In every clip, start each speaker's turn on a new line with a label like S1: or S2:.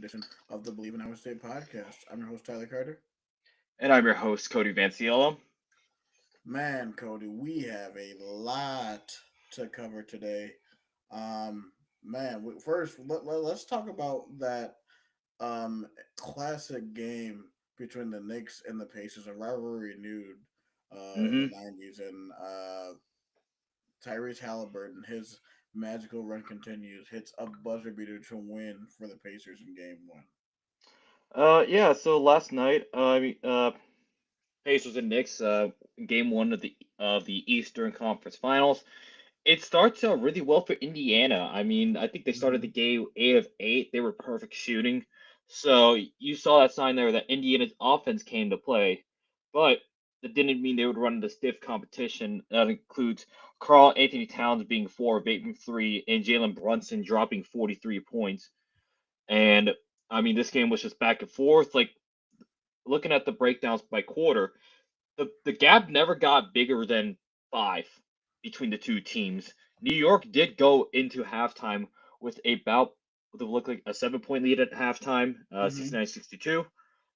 S1: edition of the Bleav in Iowa State podcast. I'm your host, Tyler Carter.
S2: And I'm your host, Cody Vanciello.
S1: Man, Cody, we have a lot to cover today. First, let's talk about that classic game between the Knicks and the Pacers, a rivalry renewed in the
S2: hmm
S1: 90s, and Tyrese Halliburton, his magical run continues, hits a buzzer beater to win for the Pacers in game one.
S2: yeah. So last night, Pacers and Knicks, game one of the Eastern Conference Finals. It starts out really well for Indiana. I mean, I think they started the
S1: Mm-hmm.
S2: game 8 of 8. They were perfect shooting. So you saw that sign there that Indiana's offense came to play, but that didn't mean they would run into stiff competition. That includes Carl Anthony Towns being 4 of 8 from three, and Jalen Brunson dropping 43 points. And I mean, this game was just back and forth. Like looking at the breakdowns by quarter, the gap never got bigger than 5 between the two teams. New York did go into halftime with about with what looked like a 7 point lead at halftime,
S1: Mm-hmm.
S2: 69-62.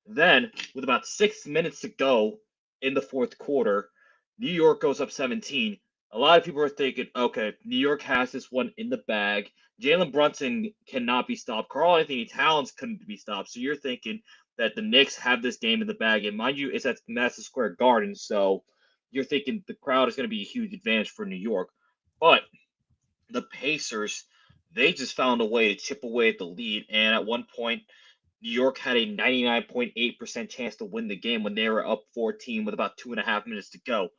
S2: Then, with about 6 minutes to go in the fourth quarter, New York goes up 17. A lot of people are thinking, okay, New York has this one in the bag. Jalen Brunson cannot be stopped. Carl Anthony Towns couldn't be stopped. So you're thinking that the Knicks have this game in the bag. And mind you, it's at Madison Square Garden. So you're thinking the crowd is going to be a huge advantage for New York. But the Pacers, they just found a way to chip away at the lead. And at one point, New York had a 99.8% chance to win the game when they were up 14 with about 2.5 minutes to go.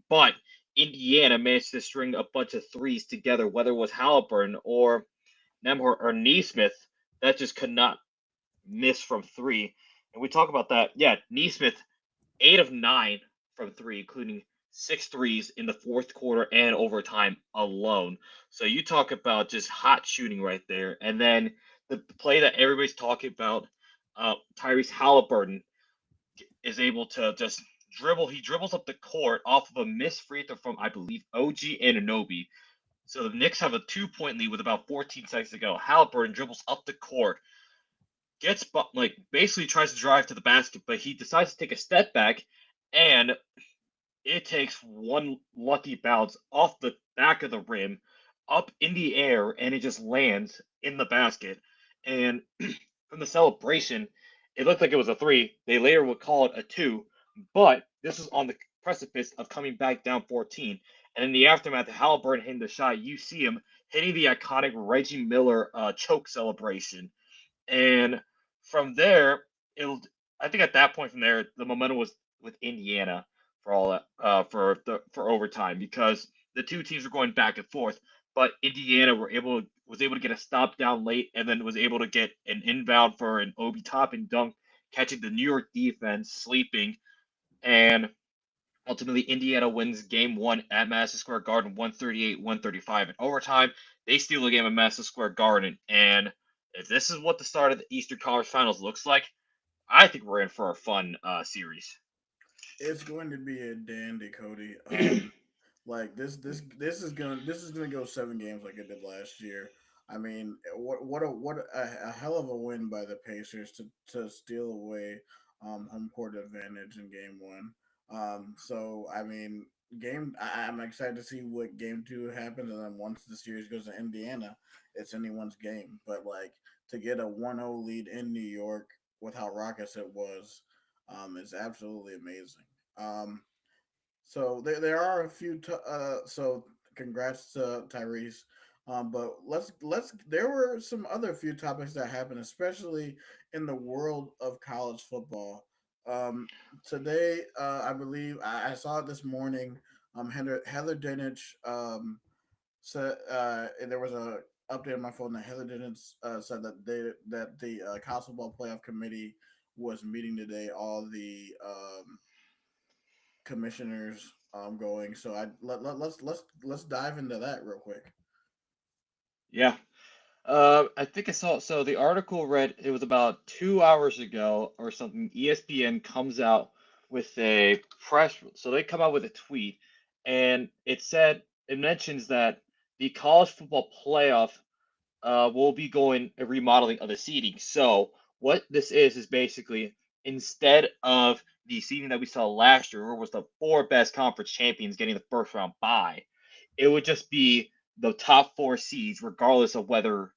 S2: But Indiana managed to string a bunch of threes together, whether it was Halliburton or Nemhor or Neesmith, that just could not miss from three. And we talk about that. Yeah, Neesmith, 8 of 9 from three, including six threes in the fourth quarter and overtime alone. So you talk about just hot shooting right there. And then the play that everybody's talking about, Tyrese Halliburton is able to just dribble. He dribbles up the court off of a missed free throw from, I Bleav, OG Anunoby. So the Knicks have a 2 point lead with about 14 seconds to go. Halliburton dribbles up the court, gets like basically tries to drive to the basket, but he decides to take a step back, and it takes one lucky bounce off the back of the rim, up in the air, and it just lands in the basket. And from the celebration, it looked like it was a three. They later would call it a two, but this is on the precipice of coming back down 14. And in the aftermath, Halliburton hitting the shot, you see him hitting the iconic Reggie Miller choke celebration. And from there, it'll. I think at that point from there, the momentum was with Indiana for all that for overtime because the two teams were going back and forth. But Indiana was able to get a stop down late and then was able to get an inbound for an Obi Toppin dunk, catching the New York defense sleeping, and ultimately Indiana wins game one at Madison Square Garden 138-135 in overtime. They steal the game at Madison Square Garden, and if this is what the start of the Eastern Conference Finals looks like, I think we're in for a fun series.
S1: It's going to be a dandy, Cody. Like this is gonna go 7 games like it did last year. I mean, what a hell of a win by the Pacers to steal away home court advantage in game one. So I mean, I'm excited to see what game two happens, and then once the series goes to Indiana, it's anyone's game. But like to get a 1-0 lead in New York with how raucous it was, is absolutely amazing. Um, so there are a few. So congrats to Tyrese. But let's. There were some other few topics that happened, especially in the world of college football. Um, Today, I Bleav I saw it this morning. Heather Dinich said there was a update on my phone that Heather Dinich said that the college football playoff committee was meeting today. All the commissioners going. So let's dive into that real quick.
S2: Yeah. I think I saw. So the article read it was about 2 hours ago or something. ESPN comes out with a press. So they come out with a tweet, and it mentions that the college football playoff we'll be going a remodeling of the seating. So what this is basically instead of the seating that we saw last year, where it was the four best conference champions getting the first round bye, it would just be the top four seeds, regardless of whether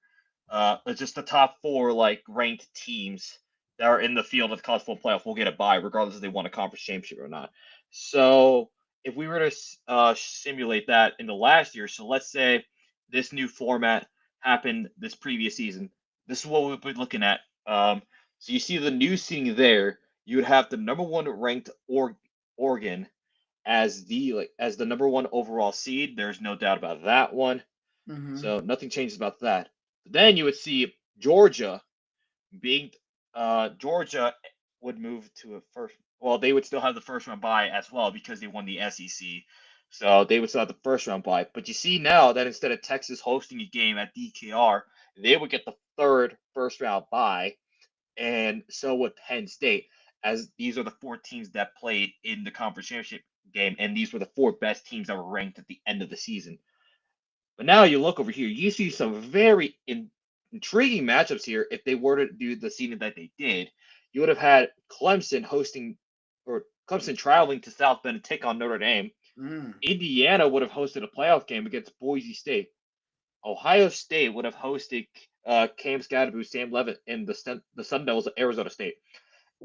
S2: it's just the top four like ranked teams that are in the field of the college football playoff will get a bye, regardless if they won a conference championship or not. So if we were to simulate that in the last year, so let's say this new format happened this previous season, this is what we've been looking at. So you see the new seating there, you would have the number one ranked Oregon as the number one overall seed. There's no doubt about that one.
S1: Mm-hmm.
S2: So nothing changes about that. But then you would see Georgia being Georgia would move to a first. Well, they would still have the first round bye as well because they won the SEC. So they would still have the first round bye. But you see now that instead of Texas hosting a game at DKR, they would get the third first round bye, and so would Penn State, as these are the four teams that played in the conference championship game, and these were the four best teams that were ranked at the end of the season. But now you look over here, you see some very intriguing matchups here. If they were to do the seeding that they did, you would have had Clemson hosting or Clemson traveling to South Bend to take on Notre Dame.
S1: Mm.
S2: Indiana would have hosted a playoff game against Boise State. Ohio State would have hosted Cam Scadaboo, Sam Levitt, and the Sun Devils of Arizona State.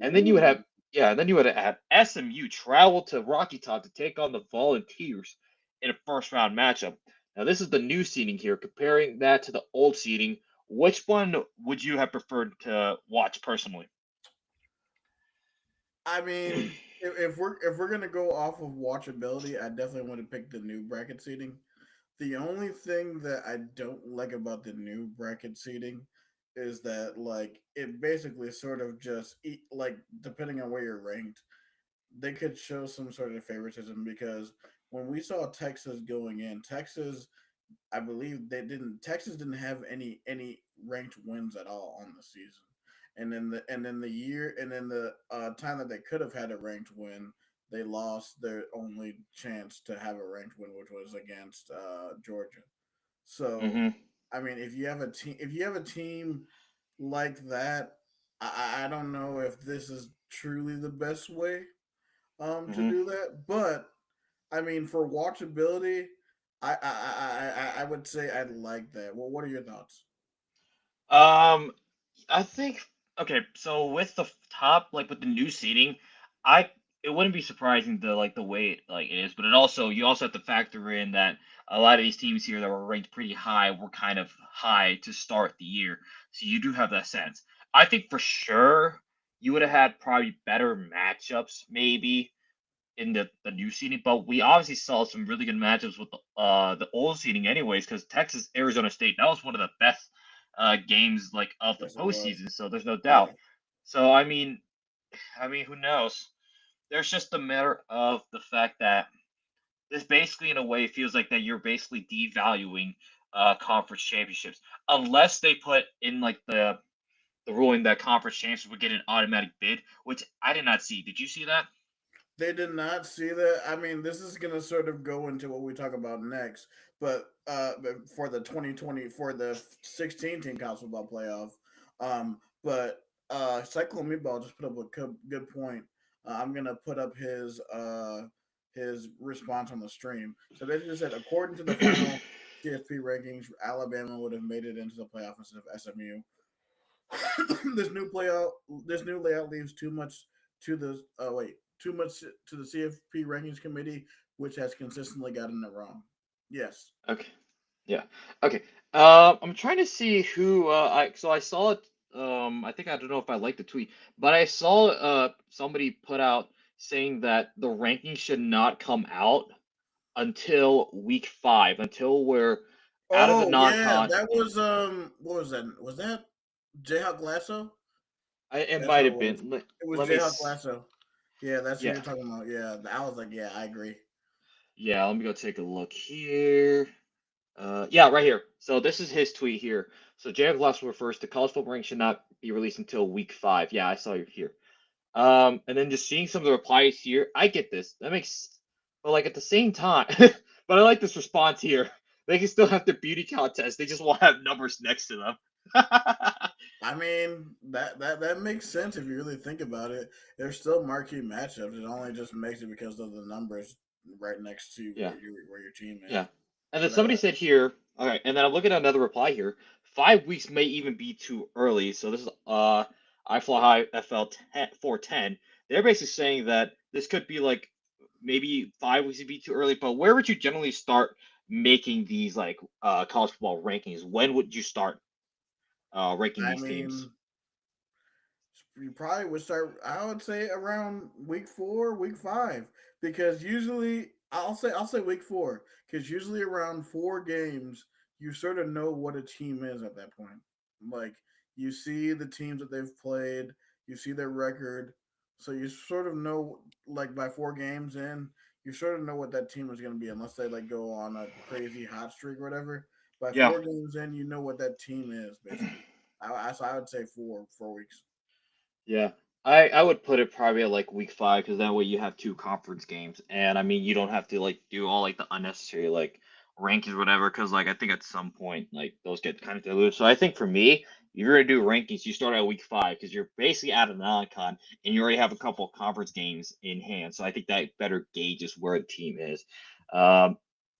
S2: And then you would
S1: Ooh.
S2: have, yeah, and then you would have SMU travel to Rocky Top to take on the Volunteers in a first round matchup. Now, this is the new seeding here. Comparing that to the old seeding, which one would you have preferred to watch personally?
S1: I mean, if we're gonna go off of watchability, I definitely want to pick the new bracket seating. The only thing that I don't like about the new bracket seating is that like it basically sort of just like depending on where you're ranked, they could show some sort of favoritism because when we saw Texas going in, Texas I believe they didn't. Texas didn't have any ranked wins at all on the season, and then the time that they could have had a ranked win, they lost their only chance to have a ranked win, which was against Georgia. So,
S2: Mm-hmm.
S1: I mean, if you have a team like that, I don't know if this is truly the best way to
S2: Mm-hmm.
S1: do that, but I mean, for watchability, I would say I like that. Well, what are your thoughts?
S2: Um, I think okay. So with the top, like with the new seating, I it wouldn't be surprising the way it is, but it also you also have to factor in that a lot of these teams here that were ranked pretty high were kind of high to start the year, so you do have that sense. I think for sure you would have had probably better matchups maybe in the new seeding, but we obviously saw some really good matchups with the old seeding anyways, because Texas Arizona State, that was one of the best games like of the
S1: Yes, it was.
S2: postseason, so there's no
S1: Yeah,
S2: doubt. So I mean who knows? There's just a matter of the fact that this basically in a way feels like that you're basically devaluing conference championships unless they put in like the ruling that conference championships would get an automatic bid, which I did not see. Did you see that?
S1: they did not see that. I mean, this is gonna sort of go into what we talk about next, but for the 2020 for the 16 team college football playoff, but Cyclone Meatball just put up a good point. I'm gonna put up his response on the stream. So basically said, according to the final CFP rankings, Alabama would have made it into the playoff instead of SMU. this new playout, this new layout leaves too much to the too much to the CFP rankings committee, which has consistently gotten it wrong. Yes.
S2: Okay. Yeah. Okay. I'm trying to see who I saw it. I think I don't know if I liked the tweet, but I saw somebody put out saying that the ranking should not come out until week 5, until we're out of the
S1: Oh yeah,
S2: non-con.
S1: that was what was that? Was that Jayhawk Lasso?
S2: It
S1: That's
S2: might
S1: what it
S2: have
S1: was.
S2: been. Let,
S1: It was
S2: let me.
S1: Jayhawk Lasso. Yeah, that's who
S2: Yeah.
S1: you're talking about. Yeah, I was like, yeah, I agree.
S2: Yeah. Let me go take a look here. Yeah, right here. So this is his tweet here. So Jared Glass refers to college football ranking should not be released until week 5. Yeah, I saw you here. And then just seeing some of the replies here, I get this. That makes, but like at the same time, but I like this response here. They can still have their beauty contest. They just won't have numbers next to them.
S1: I mean that makes sense if you really think about it. There's still marquee matchups. It only just makes it because of the numbers right next to
S2: Yeah.
S1: where your team
S2: Yeah.
S1: is.
S2: And then
S1: But
S2: somebody said here, all right, and then I'm looking at another reply here. 5 weeks may even be too early. So this is I fly high FL 410. They're basically saying that this could be like maybe 5 weeks would be too early, but where would you generally start making these like college football rankings? When would you start ranking
S1: I
S2: these teams?
S1: mean, you probably would start. I would say around week 4, week 5, because usually I'll say week 4 because usually around 4 games you sort of know what a team is at that point. Like you see the teams that they've played, you see their record, so you sort of know like by 4 games in, you sort of know what that team is going to be unless they like go on a crazy hot streak or whatever. By
S2: Yeah.
S1: 4 games in, you know what that team is basically. So I would say 4 weeks.
S2: Yeah, I would put it probably at like week 5 because that way you have 2 conference games, and I mean you don't have to like do all like the unnecessary like rankings or whatever. Because like I think at some point like those get kind of diluted. So I think for me, if you're gonna do rankings, you start at week 5 because you're basically out of non-con and you already have a couple of conference games in hand. So I think that better gauges where the team is. Um,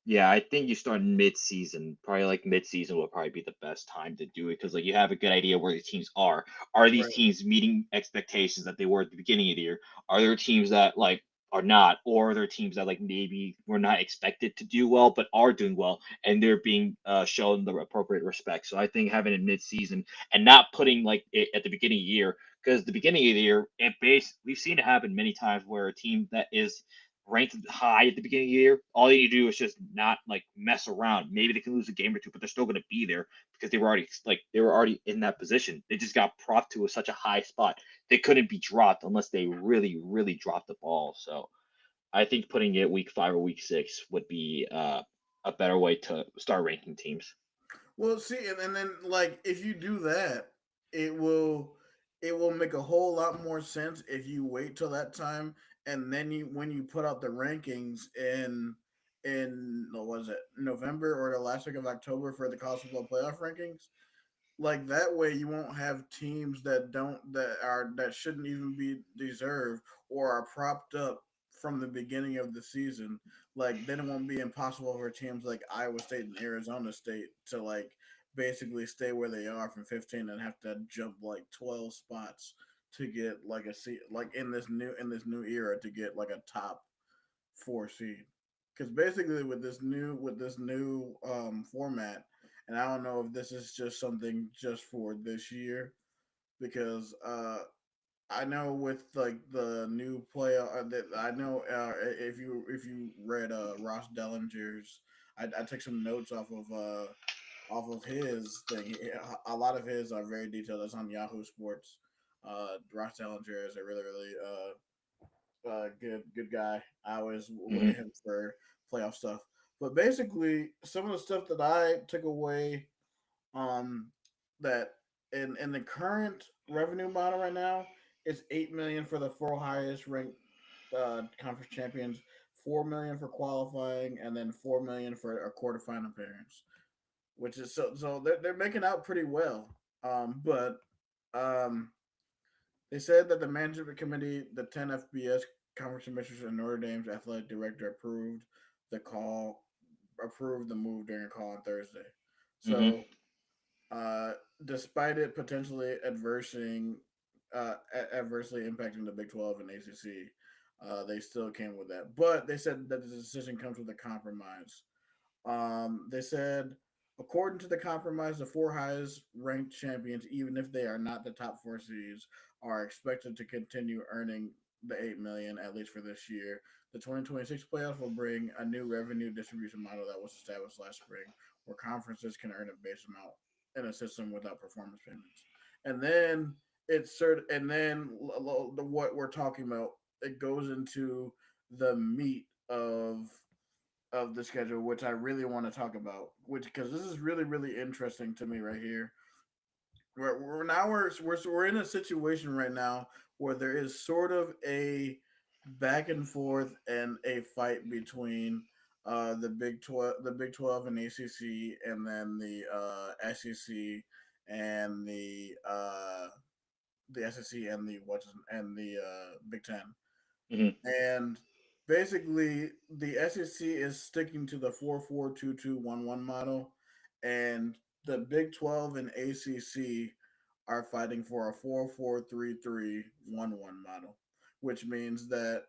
S2: yeah, I think you start mid-season. Probably like mid-season will probably be the best time to do it because like you have a good idea where the teams are these
S1: Right.
S2: teams meeting expectations that they were at the beginning of the year? Are there teams that like are not, or are there teams that like maybe were not expected to do well but are doing well and they're being shown the appropriate respect? So I think having it mid-season and not putting like it at the beginning of the year because the beginning of the year we've seen it happen many times where a team that is ranked high at the beginning of the year, all you need to do is just not like mess around. Maybe they can lose a game or two, but they're still going to be there because they were already in that position. They just got propped to such a high spot. They couldn't be dropped unless they really, really dropped the ball. So I think putting it week 5 or week 6 would be a better way to start ranking teams.
S1: Well, see, and then like if you do that, it will it will make a whole lot more sense if you wait till that time and then you when you put out the rankings in what was it November or the last week of October for the college football playoff rankings, like that way you won't have teams that shouldn't even be deserved or are propped up from the beginning of the season. Like then it won't be impossible for teams like Iowa State and Arizona State to like basically stay where they are from 15 and have to jump like 12 spots to get like a seat like in this new era to get like a top 4 seed. Because basically with this new format, and I don't know if this is just something just for this year, because I know with like the new play that I know if you read Ross Dellinger's, I took some notes off of his thing. A lot of his are very detailed. It's on Yahoo Sports. Ross Dellinger is a really good guy. I always look at
S2: Hmm.
S1: him for playoff stuff. But basically, some of the stuff that I took away, um, that in the current revenue model right now, it's 8 million for the 4 highest ranked conference champions, 4 million for qualifying, and then 4 million for a quarterfinal appearance. Which is so they're making out pretty well. But um, they said that the management committee, the 10 FBS conference commissioners, and Notre Dame's athletic director the call, approved the move during a call on Thursday.
S2: Hmm.
S1: So, uh, despite it potentially adversely impacting the Big 12 and ACC, they still came with that. But they said that the decision comes with a compromise. They said, according to the compromise, the 4 highest ranked champions, even if they are not the top 4 seeds, are expected to continue earning the 8 million at least for this year. The 2026 playoffs will bring a new revenue distribution model that was established last spring, where conferences can earn a base amount in a system without performance payments. And then what we're talking about, it goes into the meat of the schedule, which I really want to talk about, which because this is really interesting to me right here. We're in a situation right now where there is sort of a back and forth and a fight between the Big 12 and ACC, and then the SEC and the SEC and the Big Ten.
S2: Hmm.
S1: And basically, the SEC is sticking to the 4-4-2-2-1-1 model, and the Big 12 and ACC are fighting for a 4-4-3-3-1-1 model, which means that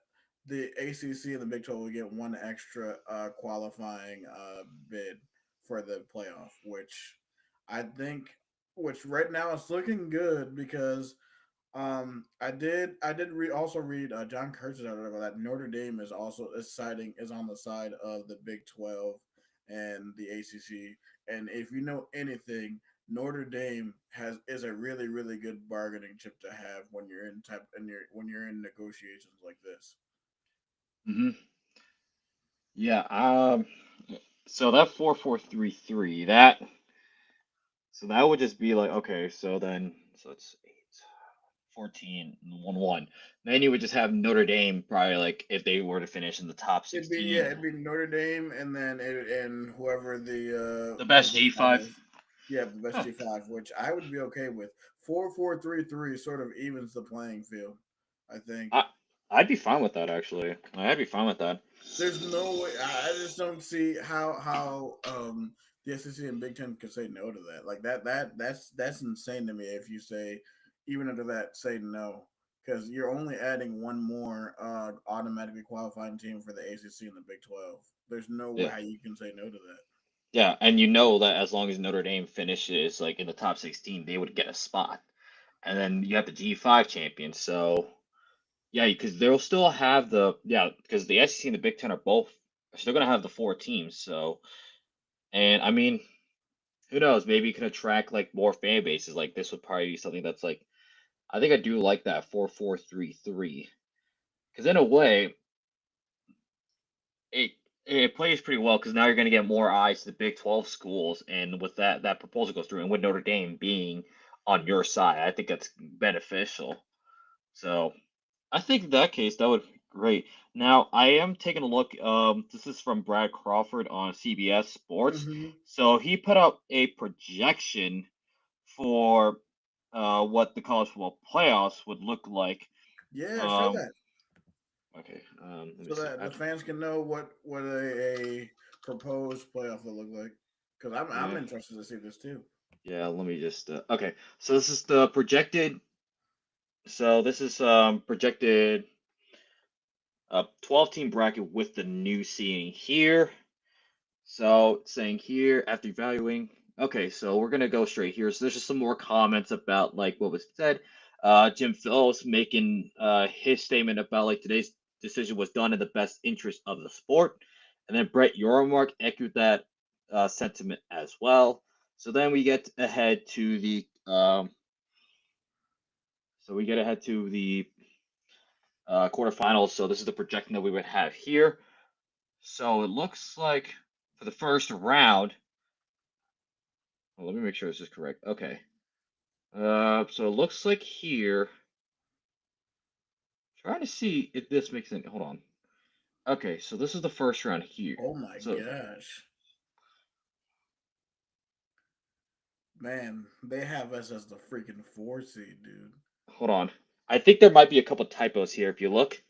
S1: the ACC and the Big 12 will get one extra qualifying bid for the playoff, I think, which right now is looking good because also read John Kurtz's article that Notre Dame is on the side of the Big 12 and the ACC, and if you know anything, Notre Dame has is a really good bargaining chip to have when you're in negotiations like this.
S2: Hmm. Yeah. So that 4-4-3-3, that would just be like, okay. So it's 8, 14, and 1-1. Then you would just have Notre Dame probably like if they were to finish in the top
S1: It'd
S2: 16,
S1: be Notre Dame and then whoever
S2: the
S1: the
S2: best
S1: Big Five
S2: G5.
S1: is. Yeah, the best
S2: Huh.
S1: G5, which I would be okay with. 4-4-3-3 sort of evens the playing field, I think.
S2: I I'd be fine with that actually. I'd be fine with that.
S1: There's no way. I just don't see how the SEC and Big Ten could say no to that. Like that's insane to me. If you say even under that, say no, because you're only adding one more automatically qualifying team for the ACC and the Big 12. There's no way
S2: Yeah.
S1: how you can say no to that.
S2: Yeah, and you know that as long as Notre Dame finishes like in the top 16, they would get a spot. And then you have the G5 champions. So, yeah, because they'll still have because the SEC and the Big Ten are both still going to have the 4 teams. So, and I mean, who knows? Maybe you can attract like more fan bases. Like this would probably be something that's like, I think I do like that 4-4-3-3. Because in a way, it it plays pretty well because now you're going to get more eyes to the Big 12 schools, and with that proposal goes through, and with Notre Dame being on your side, I think that's beneficial. So I think in that case that would be great. Now I am taking a look. This is from Brad Crawford on CBS Sports.
S1: Hmm.
S2: So he put up a projection for what the college football playoffs would look like.
S1: Yeah, show
S2: Um,
S1: that
S2: okay, let me
S1: so
S2: see.
S1: that the fans can know what a proposed playoff will look like. Because I'm
S2: Yeah.
S1: interested to see this too.
S2: Yeah, let me just okay. So this is the projected. So this is projected 12-team bracket with the new seeding here. So it's saying here after evaluating. Okay, so we're gonna go straight here. So there's just some more comments about like what was said. Jim Phillips making his statement about like today's decision was done in the best interest of the sport, and then Brett Yormark echoed that sentiment as well. So then we get ahead to the quarterfinals. So this is the projection that we would have here. So it looks like for the first round. Well, let me make sure this is correct. Okay. So it looks like here. Trying to see if this makes sense. Hold on. Okay, so this is the first round here.
S1: Oh my
S2: So
S1: gosh, man, they have us as the freaking 4 seed, dude.
S2: hold on. I think there might be a couple typos here if you look.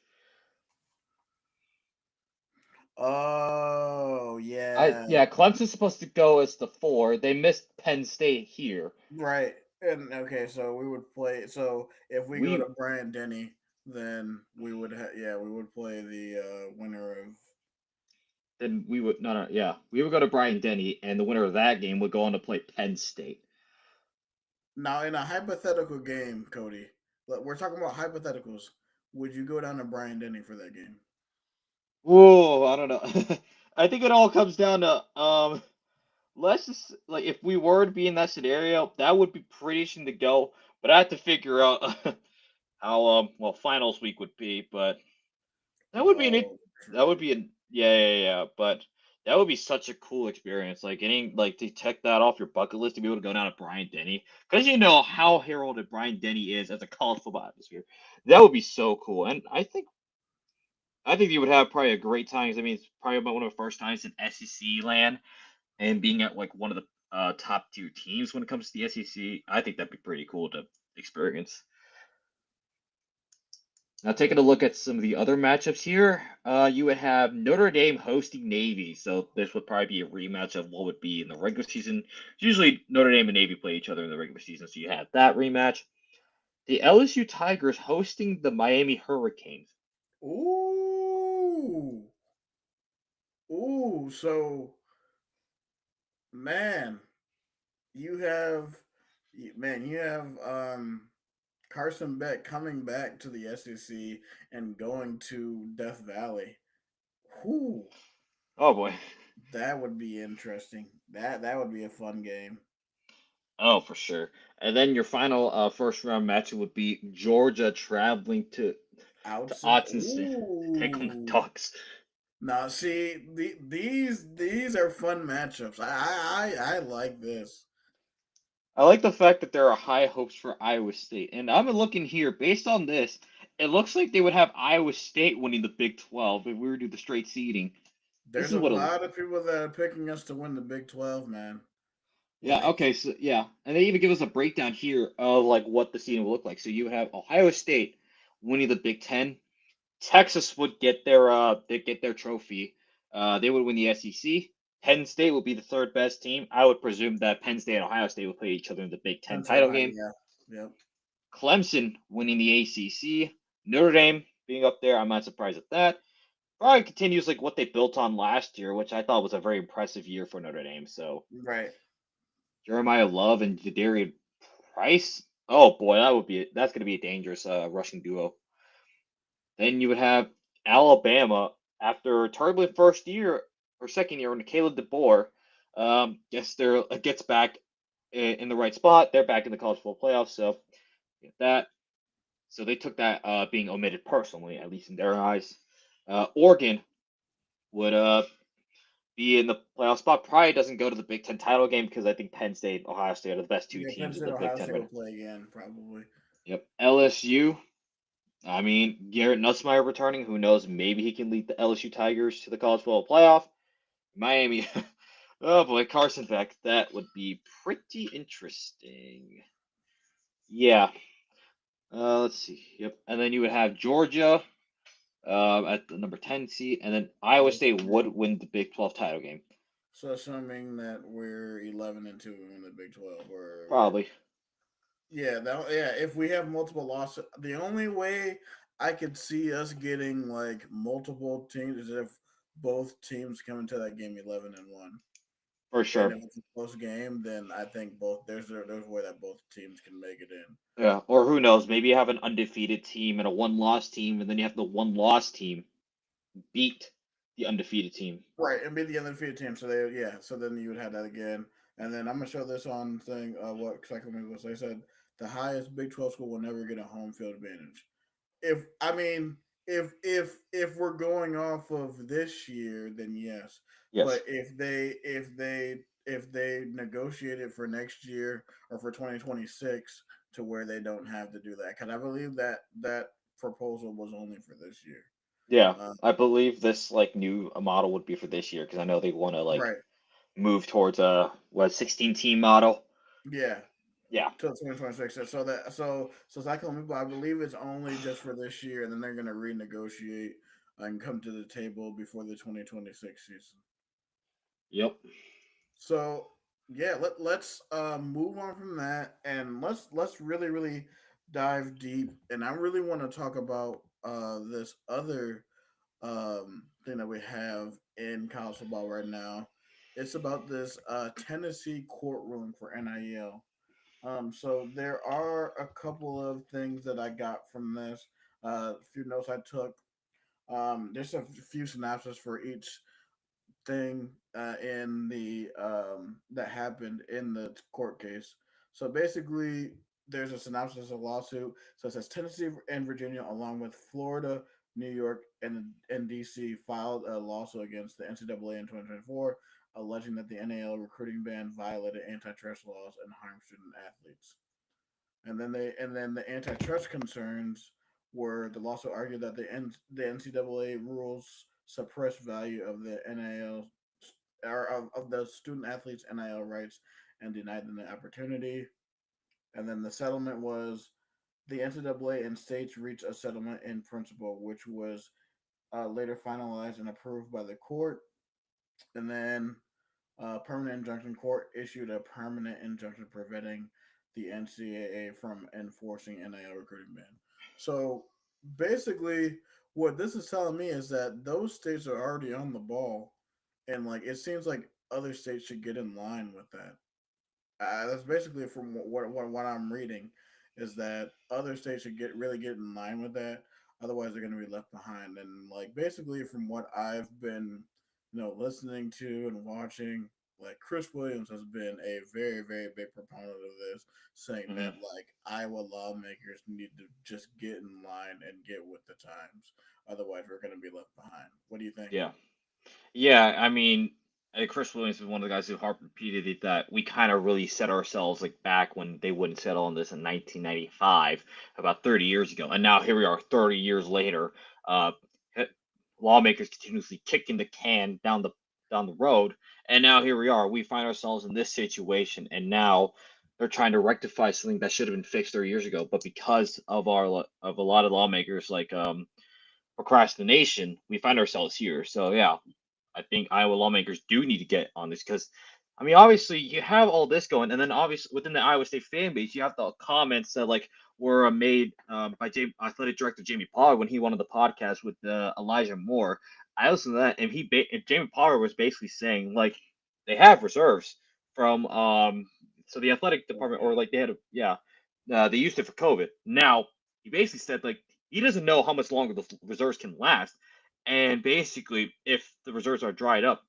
S1: Oh
S2: I
S1: yeah,
S2: yeah, Clemson's supposed to go as the 4. They missed Penn State here.
S1: right. And okay, so we would play. So if we go to
S2: We
S1: Bryant Denny, then we would play the winner of.
S2: then we would no, yeah, we would go to Brian Denny, and the winner of that game would go on to play Penn State.
S1: Now in a hypothetical game, Cody, we're talking about hypotheticals. Would you go down to Bryant Denny for that game?
S2: Whoa, I don't know. I think it all comes down to let's just like if we were to be in that scenario, that would be pretty interesting to go. But I have to figure out how well finals week would be. But that would be
S1: Oh,
S2: that would
S1: true.
S2: be a yeah. But that would be such a cool experience. Like getting like to check that off your bucket list to be able to go down to Brian Denny because you know how heralded Brian Denny is as a college football atmosphere. That would be so cool. And I think I think you would have probably a great time. 'Cause I mean, it's probably about one of the first times in SEC land, and being at like one of the top tier teams when it comes to the SEC. I think that'd be pretty cool to experience. Now, taking a look at some of the other matchups here, you would have Notre Dame hosting Navy. So this would probably be a rematch of what would be in the regular season. Usually, Notre Dame and Navy play each other in the regular season, so you have that rematch. The LSU Tigers hosting the Miami Hurricanes.
S1: Ooh, ooh. So man, you have you have Carson Beck coming back to the SEC and going to Death Valley. Whoo,
S2: Oh boy.
S1: that would be interesting. That would be a fun game.
S2: Oh, for sure. And then your final first round matchup would be Georgia traveling to
S1: Outson.
S2: Autzen State to take on the
S1: Ooh.
S2: Ducks.
S1: Now, see, these are fun matchups. I like this.
S2: I like the fact that there are high hopes for Iowa State. And I'm looking here, based on this, it looks like they would have Iowa State winning the Big 12 if we were to do the straight seeding. This
S1: There's
S2: is
S1: a
S2: what it,
S1: lot of people that are picking us to win the Big 12, man.
S2: yeah,
S1: Like,
S2: okay, so yeah. And they even give us a breakdown here of like what the seeding will look like. So you have Ohio State winning the Big 10. Texas would get their they get their trophy. They would win the SEC. Penn State would be the third best team. I would presume that Penn State and Ohio State would play each other in the Big Ten
S1: Penn State,
S2: title
S1: Ohio,
S2: game.
S1: yeah, yep.
S2: Clemson winning the ACC. Notre Dame being up there, I'm not surprised at that. Probably continues like what they built on last year, which I thought was a very impressive year for Notre Dame. So
S1: Right.
S2: Jeremiah Love and Jadarian Price. Oh boy, that's going to be a dangerous rushing duo. Then you would have Alabama after a turbulent first year or second year under Caleb DeBoer. Guess they're gets back in the right spot. They're back in the college football playoffs, so get that. So they took that being omitted personally, at least in their eyes. Oregon would be in the playoff spot. Probably doesn't go to the Big Ten title game because I think Penn State, Ohio State are the best two
S1: Yeah, Penn
S2: teams in
S1: State,
S2: the Big
S1: Ohio
S2: Ten.
S1: State
S2: Right?
S1: will play again, probably.
S2: Yep. LSU. I mean, Garrett Nussmeier returning. Who knows? Maybe he can lead the LSU Tigers to the college football playoff. Miami. Oh boy, Carson Beck. That would be pretty interesting. Yeah. Let's see. Yep. And then you would have Georgia at the number 10 seed, and then Iowa
S1: So,
S2: State
S1: yeah.
S2: would win the Big 12 title game.
S1: So assuming that we're 11-2 in the Big 12, or
S2: Probably.
S1: yeah, yeah. If we have multiple losses, the only way I could see us getting like multiple teams is if both teams come into that game 11-1.
S2: For
S1: And
S2: sure.
S1: if it's a close game, then I think both there's a way that both teams can make it in.
S2: Yeah. Or who knows? Maybe you have an undefeated team and a one loss team, and then you have the one loss team beat the undefeated team.
S1: Right, and be the undefeated team. So they, yeah. So then you would have that again, and then I'm gonna show this on thing. What exactly was they said? The highest Big 12 school will never get a home field advantage. If I mean, if we're going off of this year, then yes.
S2: Yes.
S1: But if they negotiate it for next year or for 2026 to where they don't have to do that, because I believe that that proposal was only for this year.
S2: Yeah.
S1: Uh,
S2: I believe this like new model would be for this year because I know they want to like
S1: right.
S2: move towards a 16 team model.
S1: Yeah.
S2: Yeah.
S1: Till 2026. So that so Cyclone, I believe it's only just for this year, and then they're gonna renegotiate and come to the table before the 2026 season.
S2: Yep.
S1: So yeah, let's move on from that, and let's really dive deep. And I really want to talk about this other thing that we have in college football right now. It's about this Tennessee court ruling for NIL. So there are a couple of things that I got from this. A few notes I took. There's a few synopses for each thing in the that happened in the court case. So basically, there's a synopsis of a lawsuit. So it says Tennessee and Virginia, along with Florida, New York, and DC, filed a lawsuit against the NCAA in 2024, alleging that the NAL recruiting ban violated antitrust laws and harmed student athletes. And then the antitrust concerns where the lawsuit argued that the NCAA rules suppress value of the NIL or of the student athletes' NIL rights and denied them the opportunity. And then the settlement was the NCAA and states reached a settlement in principle, which was later finalized and approved by the court. And then permanent injunction court issued a permanent injunction preventing the NCAA from enforcing NIL recruiting ban. So basically, what this is telling me is that those states are already on the ball, and like it seems like other states should get in line with that. That's basically from what I'm reading, is that other states should get in line with that. Otherwise, they're going to be left behind. And like basically, from what I've been, listening to and watching, like Chris Williams has been a very big proponent of this, saying
S2: Hmm.
S1: that like Iowa lawmakers need to just get in line and get with the times. Otherwise, we're going to be left behind. What do you think?
S2: Yeah. Yeah, I mean, Chris Williams was one of the guys who harp repeated it that we kind of really set ourselves like back when they wouldn't settle on this in 1995, about 30 years ago, and now here we are, 30 years later. Uh, he- Lawmakers continuously kicking the can down the road, and now here we are. We find ourselves in this situation, and now they're trying to rectify something that should have been fixed 30 years ago, but because of of a lot of lawmakers like procrastination, we find ourselves here. So yeah, I think Iowa lawmakers do need to get on this because, I mean, obviously you have all this going, and then obviously within the Iowa State fan base, you have the comments that like were made by athletic director Jamie Pollard when he went on the podcast with Elijah Moore. I listened to that, and and Jamie Pollard was basically saying like they have reserves from so the athletic
S1: Oh
S2: department or
S1: yeah,
S2: like they had yeah they used it for COVID. Now he basically said like he doesn't know how much longer the reserves can last. And basically, if the reserves are dried up,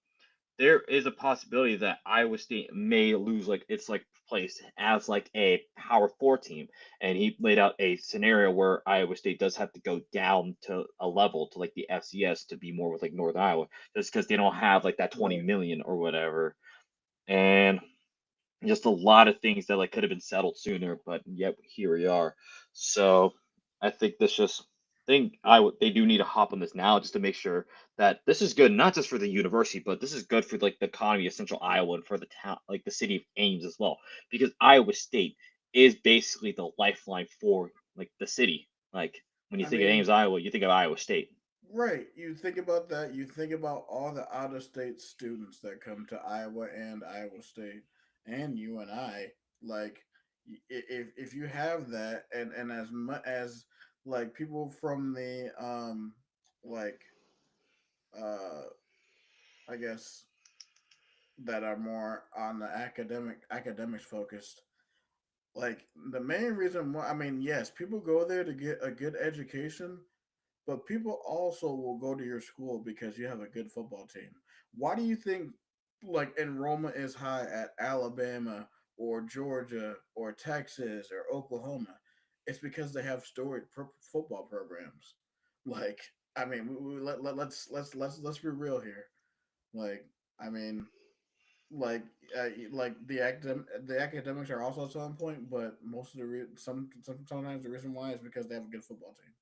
S2: there is a possibility that Iowa State may lose like its like place as like a Power Four team. And he laid out a scenario where Iowa State does have to go down to a level to like the FCS to be more with like Northern Iowa, just because they don't have like that 20
S1: right.
S2: million or whatever. And just a lot of things that like could have been settled sooner, but yet here we are. So I think this just think I would they do need to hop on this now just to make sure that this is good not just for the university, but this is good for like the economy of Central Iowa and for the town, like the city of Ames as well, because Iowa State is basically the lifeline for like the city. Like when you
S1: I
S2: think of
S1: mean,
S2: Ames, Iowa, you think of Iowa State.
S1: right. You think about that. You think about all the out of state students that come to Iowa and Iowa State and you and I. Like, if you have that, and as much as like people from the like uh I guess that are more on the academics focused. Like the main reason why, I mean, yes, people go there to get a good education, but people also will go to your school because you have a good football team. Why do you think like enrollment is high at Alabama or Georgia or Texas or Oklahoma? It's because they have storied football programs. Like, I mean, let's be real here. Like, I mean, like like the academics are also on point, but most of the sometimes the reason why is because they have a good football team.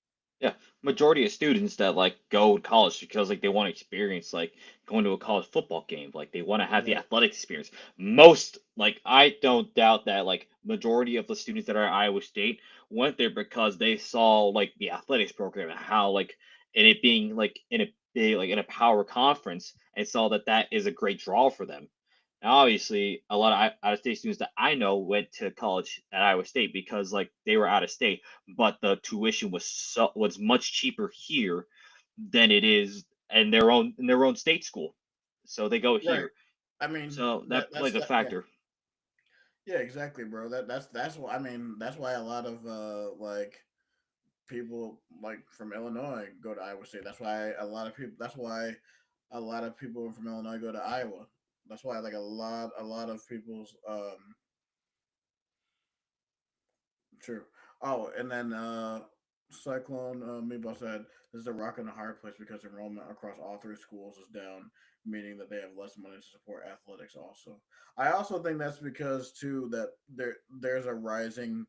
S2: Yeah, majority of students that like go to college because like they want to experience like going to a college football game, like they want to have the
S1: Right.
S2: athletic experience. Most like I don't doubt that like majority of the students that are at Iowa State went there because they saw like the athletics program and how like and it being like in a big like in a power conference and saw that that is a great draw for them. Now, obviously, a lot of out of state students that I know went to college at Iowa State because like they were out of state, but the tuition was much cheaper here than it is in their own state school. So they go
S1: Right.
S2: here.
S1: I mean
S2: So that
S1: that's
S2: plays a
S1: that yeah.
S2: factor.
S1: Yeah, exactly, bro. That's why, I mean, that's why a lot of like people like from Illinois go to Iowa State. That's why a lot of people from Illinois go to Iowa. That's why like a lot of people's true. Oh, and then Cyclone Meatball said this is a rock and a hard place because enrollment across all three schools is down, meaning that they have less money to support athletics. Also, I also think that's because too that there's a rising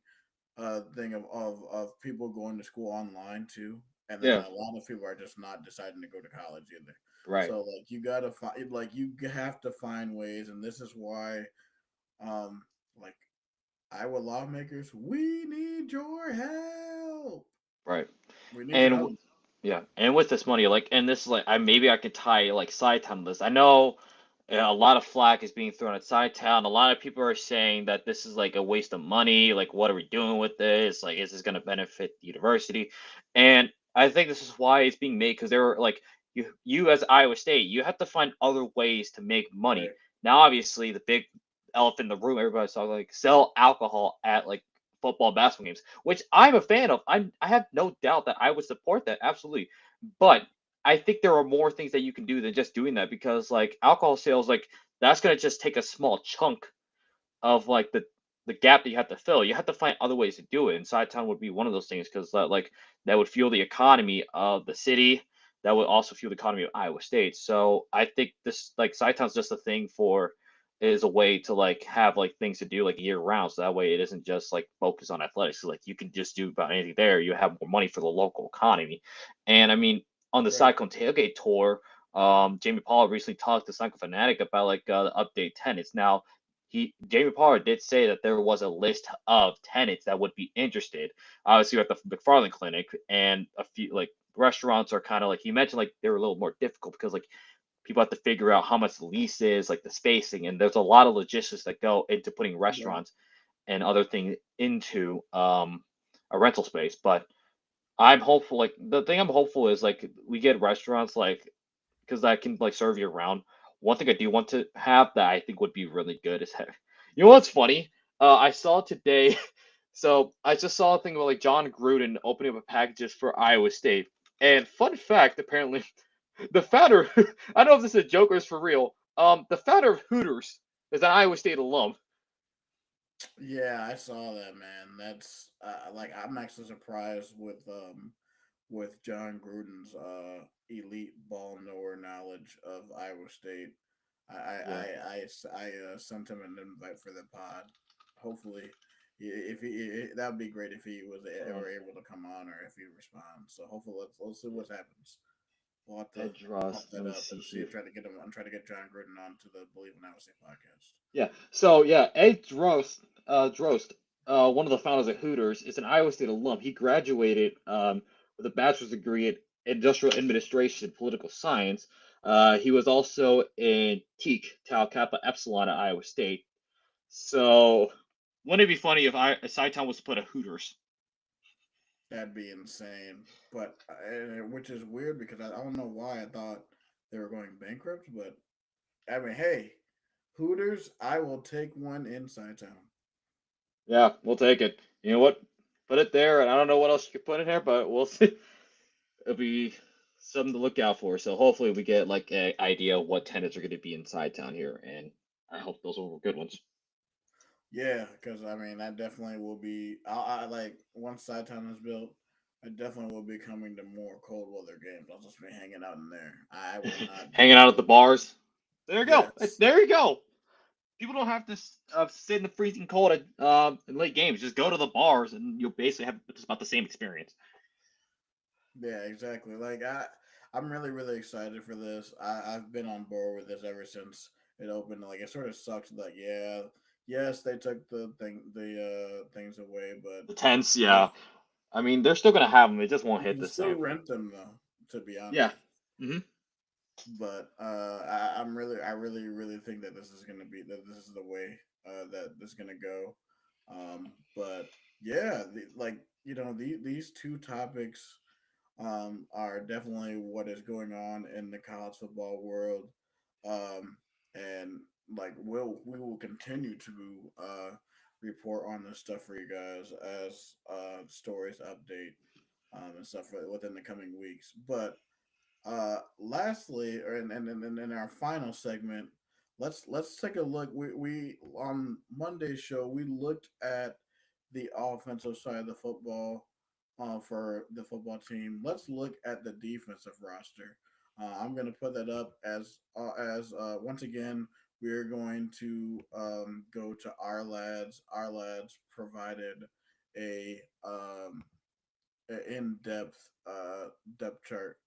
S1: thing of people going to school online too, and then
S2: Yeah,
S1: a lot of people are just not deciding to go to college either.
S2: right,
S1: So like you gotta find like you have to find ways, and this is why um like Iowa lawmakers, we need your help.
S2: right.
S1: We need your
S2: And
S1: help.
S2: yeah, and with this money, like, and this is like, I maybe I could tie like Sci-Town to this. I know a lot of flack is being thrown at Sci-Town. A lot of people are saying that this is like a waste of money. Like, what are we doing with this? Like, is this going to benefit the university? And I think this is why it's being made because they were like, you as Iowa State, you have to find other ways to make money.
S1: Right,
S2: Now, obviously, the big elephant in the room, everybody's talking like sell alcohol at like football basketball games, which I'm a fan of. I have no doubt that I would support that absolutely, but I think there are more things that you can do than just doing that because like alcohol sales, like that's gonna just take a small chunk of like the gap that you have to fill. You have to find other ways to do it. And Side Town would be one of those things because like that would fuel the economy of the city. That would also fuel the economy of Iowa State. So I think this like Side Town's just a thing for is a way to like have like things to do like year round. So that way it isn't just like focus on athletics. So, like you can just do about anything there. You have more money for the local economy. And I mean on the
S1: right.
S2: Cyclone Tailgate tour, Jamie Paul recently talked to Cycle Fanatic about like the update tenants. Now Jamie Pollard did say that there was a list of tenants that would be interested. Obviously, at the McFarland Clinic, and a few like restaurants are kind of like he mentioned, like they were a little more difficult because like people have to figure out how much the lease is, like the spacing, and there's a lot of logistics that go into putting
S1: Right.
S2: restaurants and other things into a rental space. But I'm hopeful. Like the thing I'm hopeful is like we get restaurants like because that can like serve you around. One thing I do want to have that I think would be really good is you know what's funny? I saw today, so I just saw a thing about like John Gruden opening up packages for Iowa State. And fun fact, apparently, the founder, I don't know if this is a joke or is for real. The founder of Hooters is an Iowa State alum.
S1: Yeah, I saw that, man. That's like I'm actually surprised with John Gruden's elite ball knower knowledge of Iowa State.
S2: Yeah,
S1: Sent him an invite for the pod. Hopefully, if he that would be great if he was
S2: uh,
S1: ever able to come on or if he responds. So hopefully let's see what happens. We'll have to
S2: Ed Ross.
S1: pump
S2: Let
S1: that
S2: me
S1: up
S2: see
S1: and see
S2: here.
S1: try to get him and try to get John Gruden on to the Believe in Iowa State podcast.
S2: Yeah. So yeah, Ed Drost, one of the founders at Hooters, is an Iowa State alum. He graduated with a bachelor's degree in industrial administration, political science. He was also in TEAC, Tau Kappa Epsilon at Iowa State. So wouldn't it be funny if Sci-Town was to put a Hooters?
S1: That'd be insane. But which is weird because I don't know why I thought they were going bankrupt. But I mean, hey, Hooters, I will take one inside town.
S2: Yeah, we'll take it. You know what? Put it there, and I don't know what else you could put in here, but we'll see. It'll be something to look out for. So hopefully we get like an idea of what tenants are going to be inside town here, and I hope those are good ones.
S1: Yeah, because I mean that definitely will be. I like once side town is built, I definitely will be coming to more cold weather games. I'll just be hanging out in there. I will not
S2: Hanging
S1: be
S2: out at the
S1: going.
S2: bars. There you go.
S1: Yes.
S2: There you go. People don't have to sit in the freezing cold at in late games. Just go to the bars, and you'll basically have just about the same experience.
S1: Yeah, exactly. I'm really excited for this. I've been on board with this ever since it opened. Like it sort of sucks. Like yeah, yes, they took the things away, but
S2: The tents,
S1: yeah,
S2: yeah. I mean, they're still gonna have them. It just won't
S1: you
S2: hit
S1: can
S2: the
S1: still
S2: same.
S1: rent them though. To be
S2: Yeah.
S1: honest,
S2: Hmm.
S1: but I really think that this is gonna be that this is the way that this is gonna go. But yeah, like these two topics are definitely what is going on in the college football world, um, and like we will continue to report on this stuff for you guys as stories update and stuff within the coming weeks. But lastly, or in our final segment, let's take a look. We on Monday's show we looked at the offensive side of the football for the football team. Let's look at the defensive roster. I'm going to put that up as once again we're going to go to our lads. Our lads provided in depth depth chart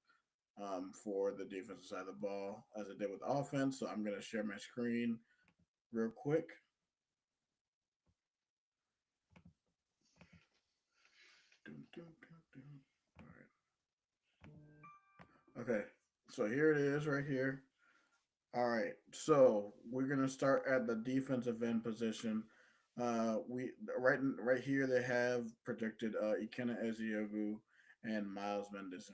S1: for the defensive side of the ball as it did with offense. So I'm going to share my screen real quick. Dun, dun, dun, dun. All right. Okay. So here it is right here. All right. So we're going to start at the defensive end position. We right here they have predicted Ikenna Eziogu and Miles Mendez.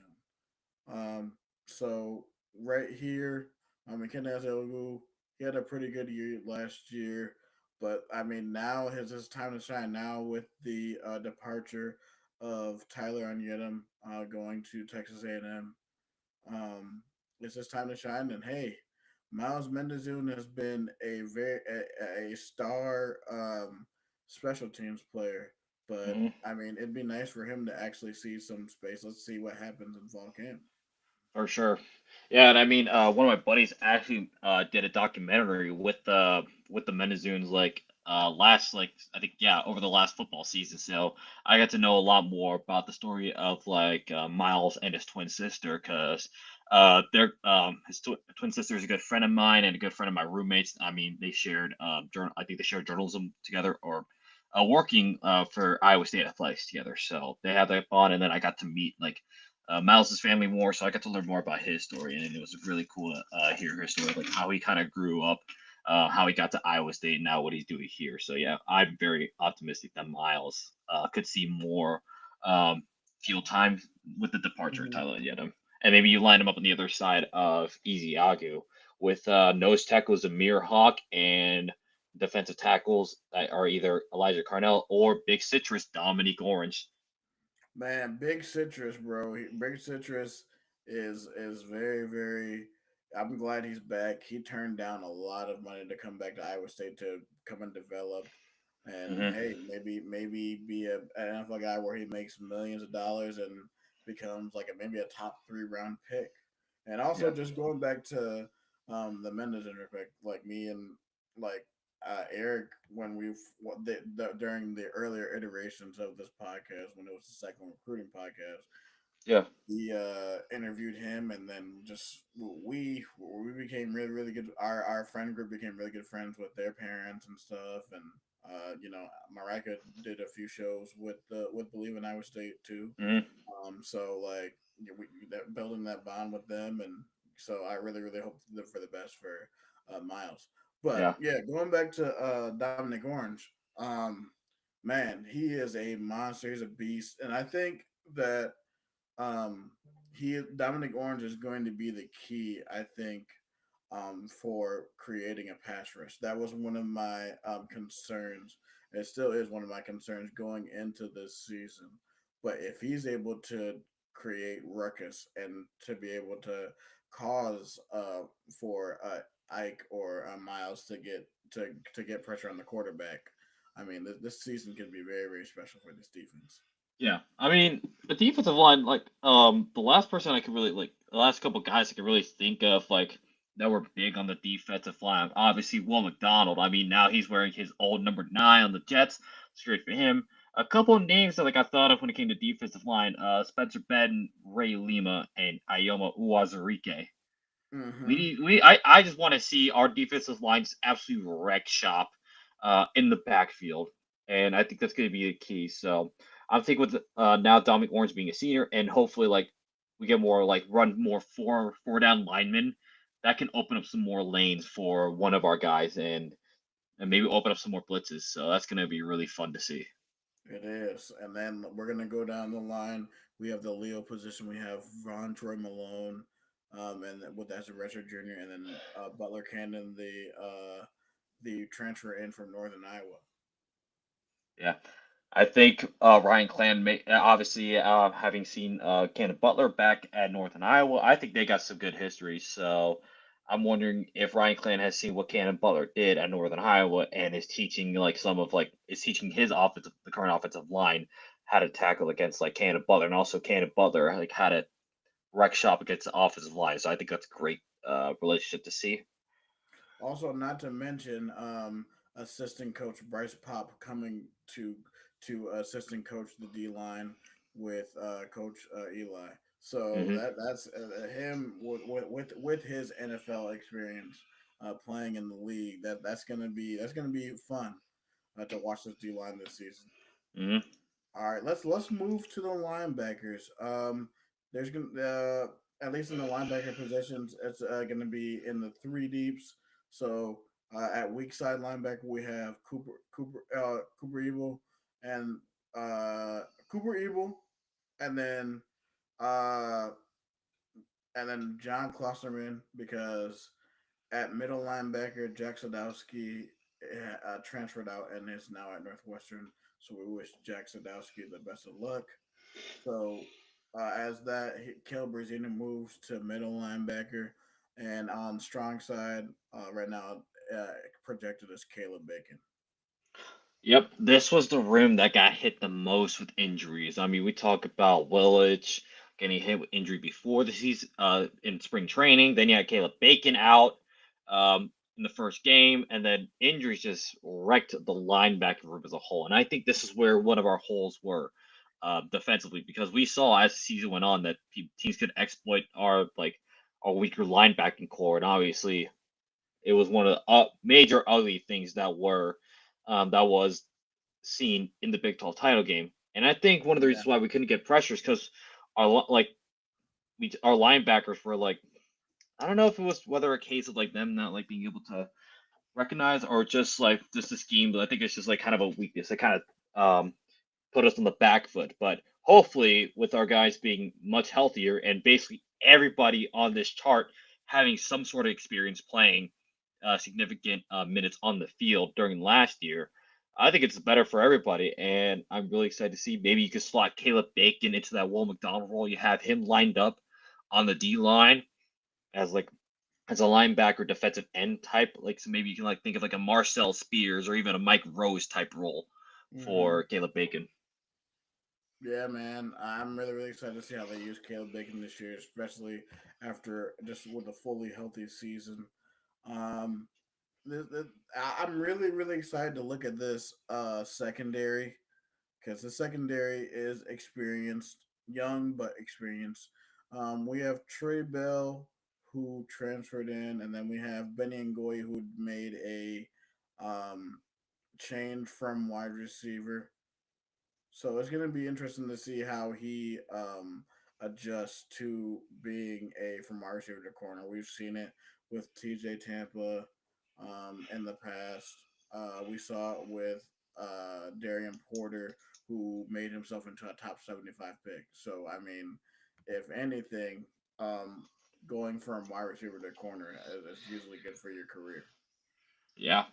S1: Um, so right here, Ikenna Eziogu, he had a pretty good year last year, but I mean now his time to shine now with the departure of Tyler Onyedem going to Texas A&M. It's his time to shine, and hey, Miles Mendezun has been a star special teams player. But
S2: Hmm.
S1: I mean, it'd be nice for him to actually see some space. Let's see what happens in fall camp.
S2: For sure. Yeah, and I mean, one of my buddies actually did a documentary with the Menazoons last I think yeah over the last football season. So I got to know a lot more about the story of Miles and his twin sister because their twin sister is a good friend of mine and a good friend of my roommates. I mean, they shared I think they shared journalism together or working for Iowa State athletics together. So they had that bond, and then I got to meet Miles's family more, so I got to learn more about his story, and it was really cool to hear his story, like how he kind of grew up, how he got to Iowa State, and now what he's doing here. So yeah, I'm very optimistic that Miles could see more um, field time with the departure of
S1: Hmm.
S2: Tyler Yedem, and maybe you line him up on the other side of Easy with nose tackles Amir Hawk and defensive tackles that are either Elijah Carnell or Big Citrus Dominique Orange.
S1: Man, Big Citrus, bro. Big Citrus is very. I'm glad he's back. He turned down a lot of money to come back to Iowa State to come and develop. And
S2: Hmm.
S1: hey, maybe be an NFL guy where he makes millions of dollars and becomes like maybe a top 3 round pick. And also
S2: Yeah.
S1: just going back to the Mendes pick, like me and like Eric when during the earlier iterations of this podcast when it was the second recruiting podcast,
S2: Yeah.
S1: we interviewed him, and then just we became really good. Our friend group became really good friends with their parents and stuff, and Marika did a few shows with Bleav in Iowa State too.
S2: Hmm.
S1: So like building that bond with them, and so I really hope for the best for Miles. But
S2: Yeah.
S1: yeah, going back to Dominic Orange, man, he is a monster. He's a beast, and I think that um, he Dominic Orange is going to be the key. I think for creating a pass rush. That was one of my concerns. It still is one of my concerns going into this season. But if he's able to create ruckus and to be able to cause for Ike or Miles to get pressure on the quarterback, I mean this season could be very special for this defense.
S2: Yeah, I mean, the defensive line, the last person I could really the last couple guys I could really think of, that were big on the defensive line. Obviously, Will McDonald. I mean, now he's wearing his old number 9 on the Jets. It's great for him. A couple of names that I thought of when it came to defensive line: Spencer Benton, Ray Lima, and Ayoma Uwazurike.
S1: Mm-hmm.
S2: I just want to see our defensive line just absolutely wreck shop in the backfield, and I think that's going to be the key. So I'm thinking with now Dominic Orange being a senior, and hopefully we get more run more four down linemen that can open up some more lanes for one of our guys, and maybe open up some more blitzes. So that's going to be really fun to see.
S1: It is. And then we're gonna go down the line. We have the Leo position. We have Ron Troy Malone, and with as a redshirt junior, and then Butler Cannon, the transfer in from Northern Iowa.
S2: Yeah. I think Ryan Clan, obviously, having seen Cannon Butler back at Northern Iowa, I think they got some good history. So I'm wondering if Ryan Clan has seen what Cannon Butler did at Northern Iowa and is teaching is teaching his the current offensive line how to tackle against Cannon Butler, and also Cannon Butler how to wreck shop against the offensive line. So I think that's a great relationship to see.
S1: Also, not to mention assistant coach Bryce Pop coming to to assistant coach the D line with Coach Eli. So
S2: Hmm.
S1: that's him with his NFL experience playing in the league. That's gonna be fun to watch this D line this season.
S2: Hmm.
S1: All right, let's move to the linebackers. There's gonna at least in the linebacker positions, it's gonna be in the three deeps. So at weak side linebacker, we have Cooper Evil and uh, Cooper Evil, and then uh, John Klosterman because at middle linebacker, Jack Sadowski transferred out and is now at Northwestern. So we wish Jack Sadowski the best of luck. So as that, Kel Brazina moves to middle linebacker, and on strong side right now uh, projected as Caleb Bacon.
S2: Yep, this was the room that got hit the most with injuries. I mean, we talk about Willich getting hit with injury before the season, in spring training. Then you had Caleb Bacon out in the first game, and then injuries just wrecked the linebacker room as a whole. And I think this is where one of our holes were defensively, because we saw as the season went on that teams could exploit our weaker linebacking core, and obviously it was one of the major ugly things that was seen in the Big 12 title game. And I think one of the
S1: Yeah.
S2: reasons why we couldn't get pressures because our linebackers were like, I don't know if it was whether a case of like them not like being able to recognize or just like just the scheme, but I think it's just like kind of a weakness. It kind of put us on the back foot. But hopefully, with our guys being much healthier and basically everybody on this chart having some sort of experience playing significant minutes on the field during last year, I think it's better for everybody. And I'm really excited to see maybe you could slot Caleb Bacon into that Will McDonald role. You have him lined up on the D line as like as a linebacker defensive end type. Like so maybe you can like think of like a Marcel Spears or even a Mike Rose type role
S1: hmm
S2: for Caleb Bacon.
S1: Yeah, man. I'm really excited to see how they use Caleb Bacon this year, especially after just with a fully healthy season. Um, I'm really excited to look at this secondary because the secondary is experienced, young but experienced. We have Trey Bell who transferred in, and then we have Benny Ngoy who made a um, change from wide receiver. So it's going to be interesting to see how he adjusts to being a from wide receiver to corner. We've seen it with TJ Tampa in the past. We saw it with Darian Porter, who made himself into a top 75 pick. So, I mean, if anything, um, going from wide receiver to corner is usually good for your career.
S2: Yeah.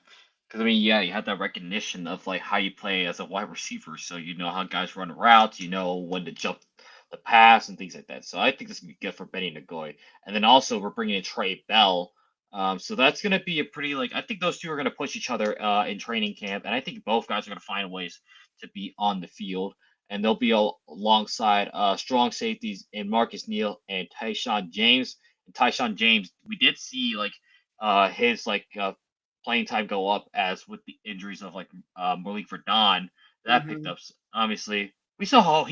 S2: Because I mean, yeah, you have that recognition of like how you play as a wide receiver, so you know how guys run routes, you know when to jump the pass and things like that. So I think this is gonna be good for Benny Nagoy. And then also we're bringing in Trey Bell, so that's gonna be a pretty like I think those two are gonna push each other in training camp, and I think both guys are gonna find ways to be on the field, and they'll be alongside strong safeties in Marcus Neal and Tyshawn James. And Tyshawn James, we did see like his playing time go up as with the injuries of like Malik Verdon that picked
S1: Mm-hmm.
S2: up. Obviously, we saw how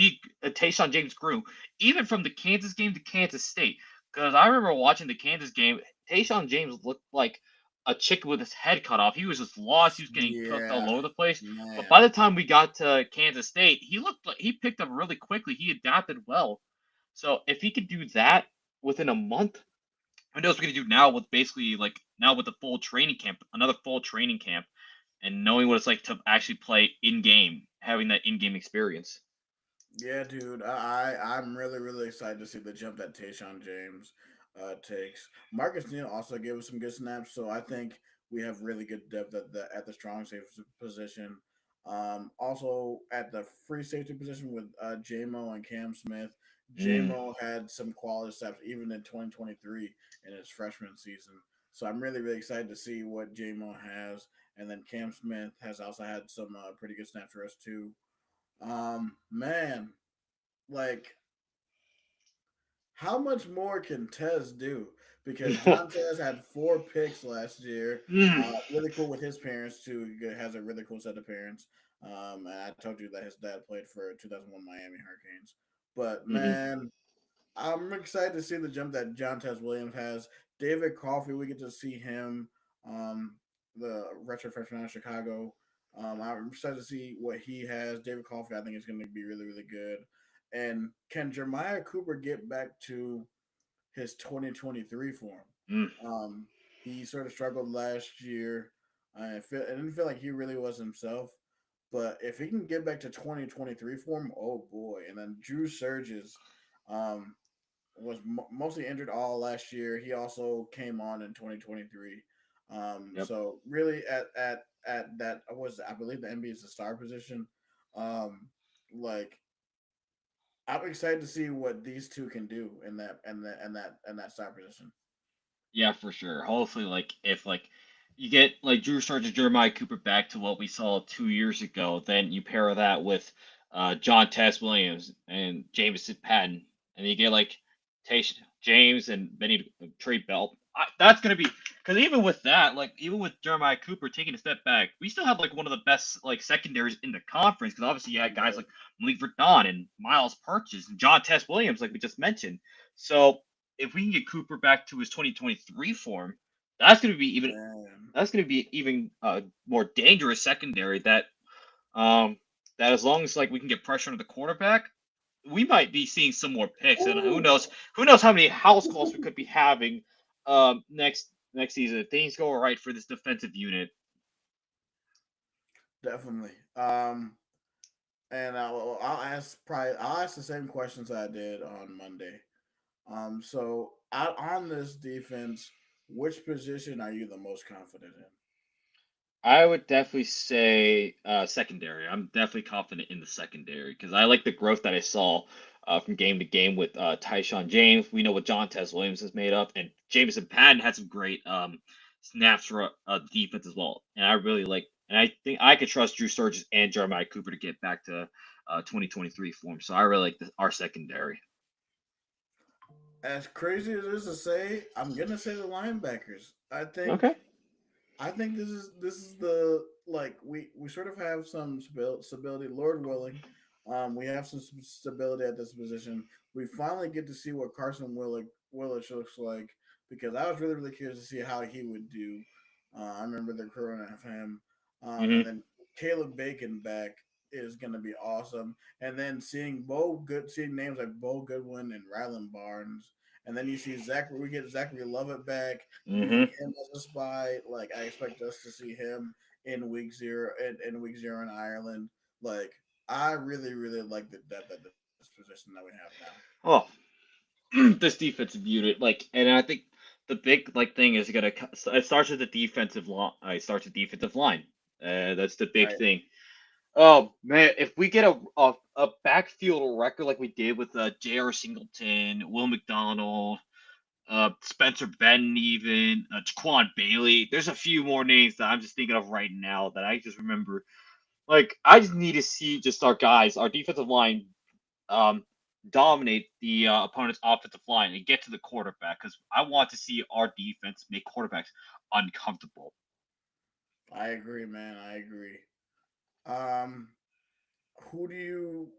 S2: Tayshawn James grew even from the Kansas game to Kansas State. Because I remember watching the Kansas game, Tayshawn James looked like a chicken with his head cut off. He was just lost. He was getting cooked all
S1: Yeah,
S2: over the place. But by
S1: man.
S2: the time we got to Kansas State, he looked like he picked up really quickly. He adapted well. So if he could do that within a month, who knows what we can do now with basically like now with the full training camp, another full training camp, and knowing what it's like to actually play in game, having that in game experience.
S1: Yeah, dude. I'm really excited to see the jump that Tayshawn James takes. Marcus Neal also gave us some good snaps, so I think we have really good depth at the strong safety position. Also at the free safety position with JMO and Cam Smith.
S2: Mm.
S1: JMO had some quality snaps even in 2023 in his freshman season. So I'm really excited to see what JMO has, and then Cam Smith has also had some pretty good snaps for us too. Man, like how much more can Tez do? Because John Tez had 4 picks last year.
S2: Mm.
S1: Really cool with his parents too. He has a really cool set of parents. And I told you that his dad played for 2001 Miami Hurricanes. But
S2: Hmm.
S1: man, I'm excited to see the jump that John Tess Williams has. David Coffey, we get to see him, um, the retro freshman out of Chicago. I'm excited to see what he has. David Coffey, I think, is going to be really, really good. And can Jeremiah Cooper get back to his 2023 form?
S2: Mm.
S1: Um, he sort of struggled last year. I didn't feel like he really was himself. But if he can get back to 2023 form, oh boy! And then Drew Surges, um, was mostly injured all last year. He also came on in 2023.
S2: Yep.
S1: So really, at that was I believe the NBA is the star position. Um, like I'm excited to see what these two can do in that star position.
S2: Yeah, for sure. Hopefully, like if like you get like Drew Sargent, Jeremiah Cooper back to what we saw 2 years ago, then you pair that with John Tess Williams and Jameson Patton, and you get like Tash James and Benny Trey Belt. That's gonna be because even with that, like even with Jeremiah Cooper taking a step back, we still have like one of the best like secondaries in the conference because obviously you had guys
S1: Right.
S2: like Malik Verdon and Miles Purchase and John Tess Williams, like we just mentioned. So if we can get Cooper back to his 2023 form, that's going to be even
S1: Man.
S2: that's going to be even more dangerous secondary. Um, that as long as like we can get pressure on the quarterback, we might be seeing some more picks, and
S1: Ooh.
S2: who knows how many house calls we could be having next season if things go right for this defensive unit.
S1: Definitely. And I'll ask the same questions I did on Monday. So out on this defense, which position are you the most confident in?
S2: I would definitely say secondary. I'm definitely confident in the secondary because I like the growth that I saw from game to game with Tyshawn James. We know what John Tess Williams is made of, and Jameson Patton had some great snaps for defense as well. And I really like, and I think I could trust Drew Sturgis and Jeremiah Cooper to get back to 2023 form. So I really like our secondary.
S1: As crazy as it is to say, I'm gonna say the linebackers.
S2: Okay.
S1: I think this is the like we sort of have some stability, Lord willing. We have some stability at this position. We finally get to see what Carson Willich looks like because I was really really curious to see how he would do. I remember the growing of him, and
S2: Hmm.
S1: then Caleb Bacon back is going to be awesome. And then seeing names like Bo Goodwin and Rylan Barnes, and then you see we get Zachary Lovett back using
S2: Hmm.
S1: him as a spy. Like I expect us to see him in in week zero in Ireland. Like I really, really like the depth at this position that we have now.
S2: Oh, this defensive unit, like, and I think the big like thing is gonna it starts with the defensive line. It starts with defensive line. That's the big
S1: Right.
S2: thing. Oh man, if we get a backfield record like we did with J.R. Singleton, Will McDonald, Spencer Benton, even Jaquan Bailey. There's a few more names that I'm just thinking of right now that I just remember. Like, I just need to see just our guys, our defensive line, um, dominate the opponent's offensive line and get to the quarterback because I want to see our defense make quarterbacks uncomfortable.
S1: I agree, man. I agree. Um, who do you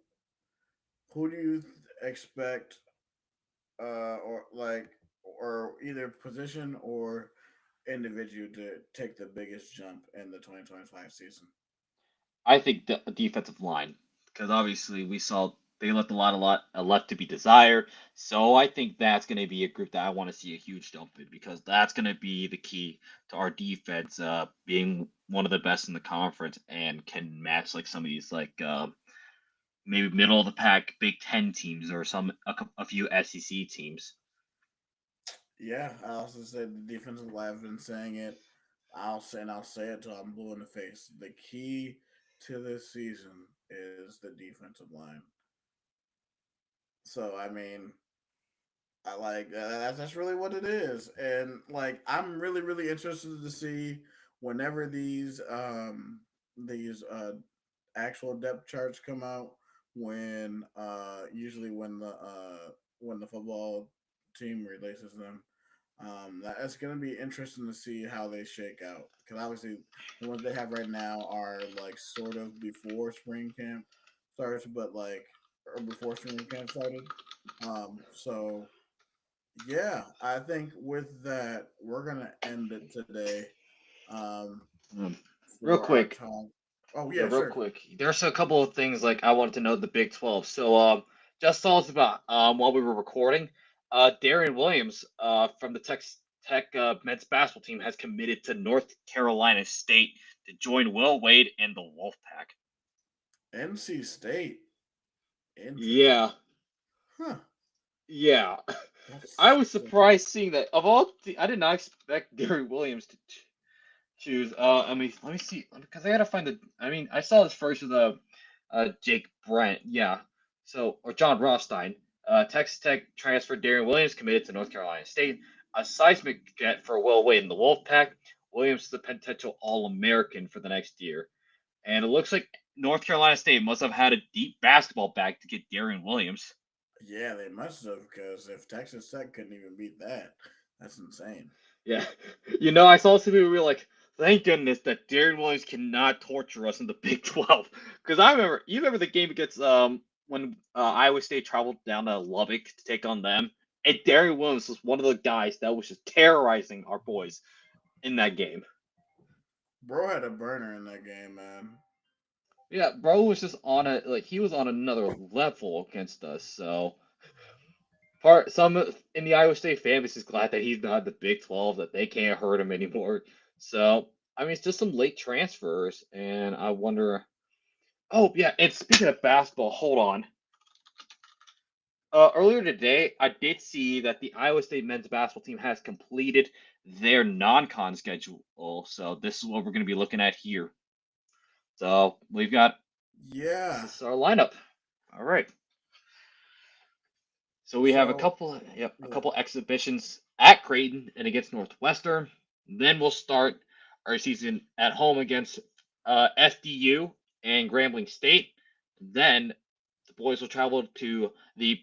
S1: expect or like or either position or individual to take the biggest jump in the 2025 season?
S2: I think the defensive line because obviously we saw they left a lot left to be desired. So I think that's going to be a group that I want to see a huge jump in because that's going to be the key to our defense being one of the best in the conference and can match like some of these like maybe middle of the pack Big Ten teams or a few SEC teams.
S1: Yeah, I also said the defensive line. I've been saying it. I'll say it till I'm blue in the face. The key to this season is the defensive line. So I mean, I like that's really what it is, and like I'm really really interested to see whenever these actual depth charts come out usually when the football team releases them. It's going to be interesting to see how they shake out because obviously the ones they have right now are like sort of before spring camp starts, but like or before spring camp started. So yeah, I think with that we're gonna end it today. Um,
S2: Um, real
S1: for our
S2: quick,
S1: talk. Oh
S2: yeah,
S1: yeah,
S2: real
S1: sure.
S2: quick. There's a couple of things like I wanted to know the Big 12. So just thoughts about while we were recording, Darian Williams from the Tech men's basketball team has committed to North Carolina State to join Will Wade and the Wolfpack.
S1: NC State. Interesting.
S2: Yeah,
S1: Huh.
S2: yeah. I
S1: That's
S2: was surprised seeing that. I did not expect Darian Williams to choose. I mean, let me see, because I gotta find the. I mean, I saw this first with Jake Brent, yeah. So or John Rothstein. Texas Tech transfer Darian Williams committed to North Carolina State. A seismic get for Will Wade in the Wolfpack. Williams is a potential All-American for the next year, and it looks like North Carolina State must have had a deep basketball bag to get Darian Williams.
S1: yeah, they must have because if Texas Tech couldn't even beat that, that's insane.
S2: Yeah, I saw some people were like, "Thank goodness that Darren Williams cannot torture us in the Big 12." Because you remember the game against when Iowa State traveled down to Lubbock to take on them, and Darren Williams was one of the guys that was just terrorizing our boys in that game.
S1: Bro had a burner in that game, man.
S2: Yeah, bro was just on a like he was on another level against us. So some in the Iowa State fan base is glad that he's not in the Big 12, that they can't hurt him anymore. So I mean, it's just some late transfers, and I wonder. Oh yeah, and speaking of basketball, hold on. Earlier today, I did see that the Iowa State men's basketball team has completed their non-con schedule. So this is what we're going to be looking at here. So we've got this
S1: Yeah.
S2: is our lineup. All right. So we have
S1: So
S2: a
S1: yeah.
S2: couple exhibitions at Creighton and against Northwestern. Then we'll start our season at home against SDU and Grambling State. Then the boys will travel to the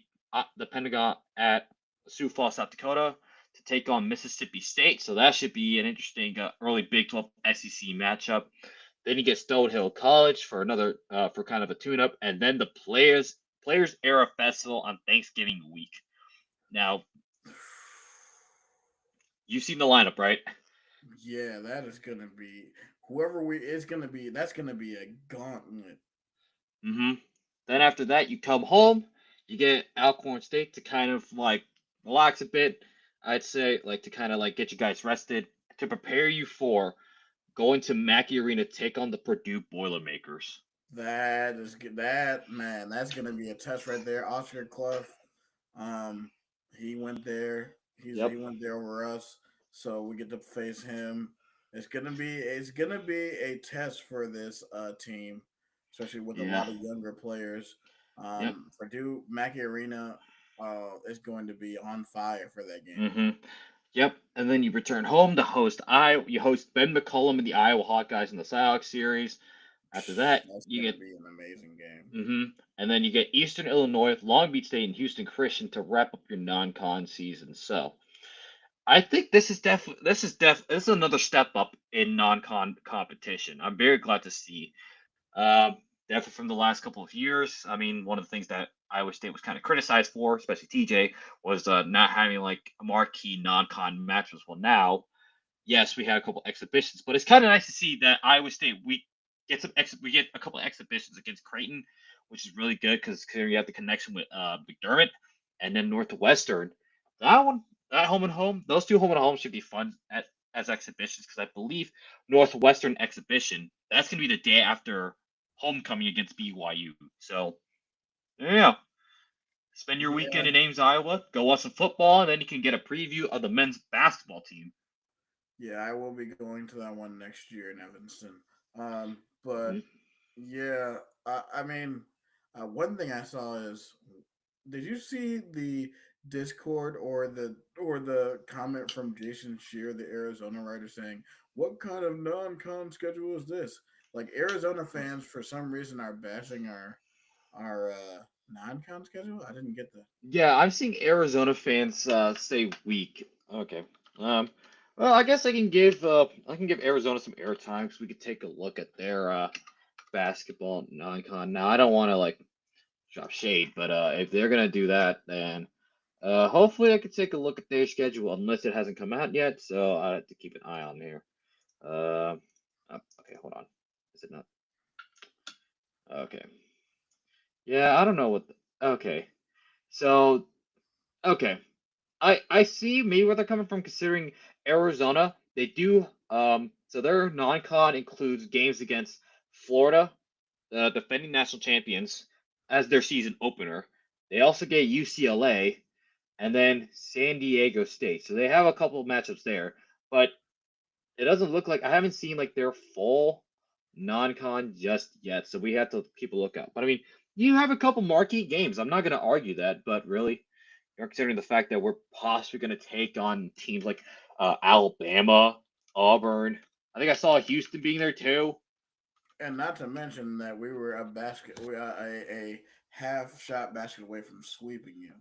S2: Pentagon at Sioux Falls, South Dakota, to take on Mississippi State. So that should be an interesting early Big 12 SEC matchup. Then you get Stonehill College for another for kind of a tune-up, and then the Players Era Festival on Thanksgiving week. Now, you've seen the lineup, right?
S1: Yeah, that is gonna be whoever we it's gonna be that's gonna be a gauntlet.
S2: Mm-hmm. Then after that, you come home, you get Alcorn State to kind of like relax a bit. I'd say like to kind of like get you guys rested to prepare you for going to Mackey Arena to take on the Purdue Boilermakers.
S1: That is good. That man, that's gonna be a test right there. Oscar Clough, um, he went there. He
S2: Yep.
S1: went there over us, so we get to face him. It's gonna be a test for this team, especially with a
S2: Yeah.
S1: lot of younger players.
S2: Yep.
S1: Purdue Mackey Arena is going to be on fire for that game.
S2: Mm-hmm. Yep. And then you return home to host I. You host Ben McCollum and the Iowa Hawkeyes in the Cyhawk series. After that,
S1: That's
S2: you
S1: gonna
S2: get
S1: be an amazing game.
S2: and then you get Eastern Illinois, Long Beach State, and Houston Christian to wrap up your non-con season. So I think this is another step up in non-con competition. I'm very glad to see. Um, Definitely from the last couple of years. I mean, one of the things that Iowa State was kind of criticized for, especially TJ, was not having like a marquee non-con matches. Well, now yes, we had a couple exhibitions, but it's kind of nice to see that Iowa State we get a couple of exhibitions against Creighton, which is really good because you have the connection with McDermott, and then Northwestern. That one, that home and home, those two home and home should be fun as exhibitions because I Bleav Northwestern exhibition that's gonna be the day after homecoming against BYU. So yeah, spend your weekend
S1: Yeah,
S2: in Ames, Iowa, go watch some football, and then you can get a preview of the men's basketball team.
S1: yeah, I will be going to that one next year in Evanston. But
S2: Mhm.
S1: yeah, I mean, one thing I saw is, did you see the Discord or the comment from Jason Shear, the Arizona writer, saying, "What kind of non-con schedule is this?" Like Arizona fans, for some reason, are bashing our non-con schedule. I didn't get that.
S2: Yeah, I'm seeing Arizona fans say weak. Okay. Um, well, I can give Arizona some airtime because we could take a look at their basketball non-con. Now, I don't want to like drop shade, but if they're gonna do that, then hopefully I could take a look at their schedule unless it hasn't come out yet. So I have to keep an eye on there. Uh, okay, hold on. Is it not? Okay. Yeah, I don't know what. Okay. So okay. I see maybe where they're coming from considering Arizona. They do so their non-con includes games against Florida, the defending national champions, as their season opener. They also get UCLA and then San Diego State. So they have a couple of matchups there, but it doesn't look like I haven't seen like their full non-con just yet. So we have to keep a lookout. But I mean, you have a couple marquee games. I'm not going to argue that, but really, you're considering the fact that we're possibly going to take on teams like Alabama, Auburn. I think I saw Houston being there too.
S1: And not to mention that we were a half shot basket away from sweeping you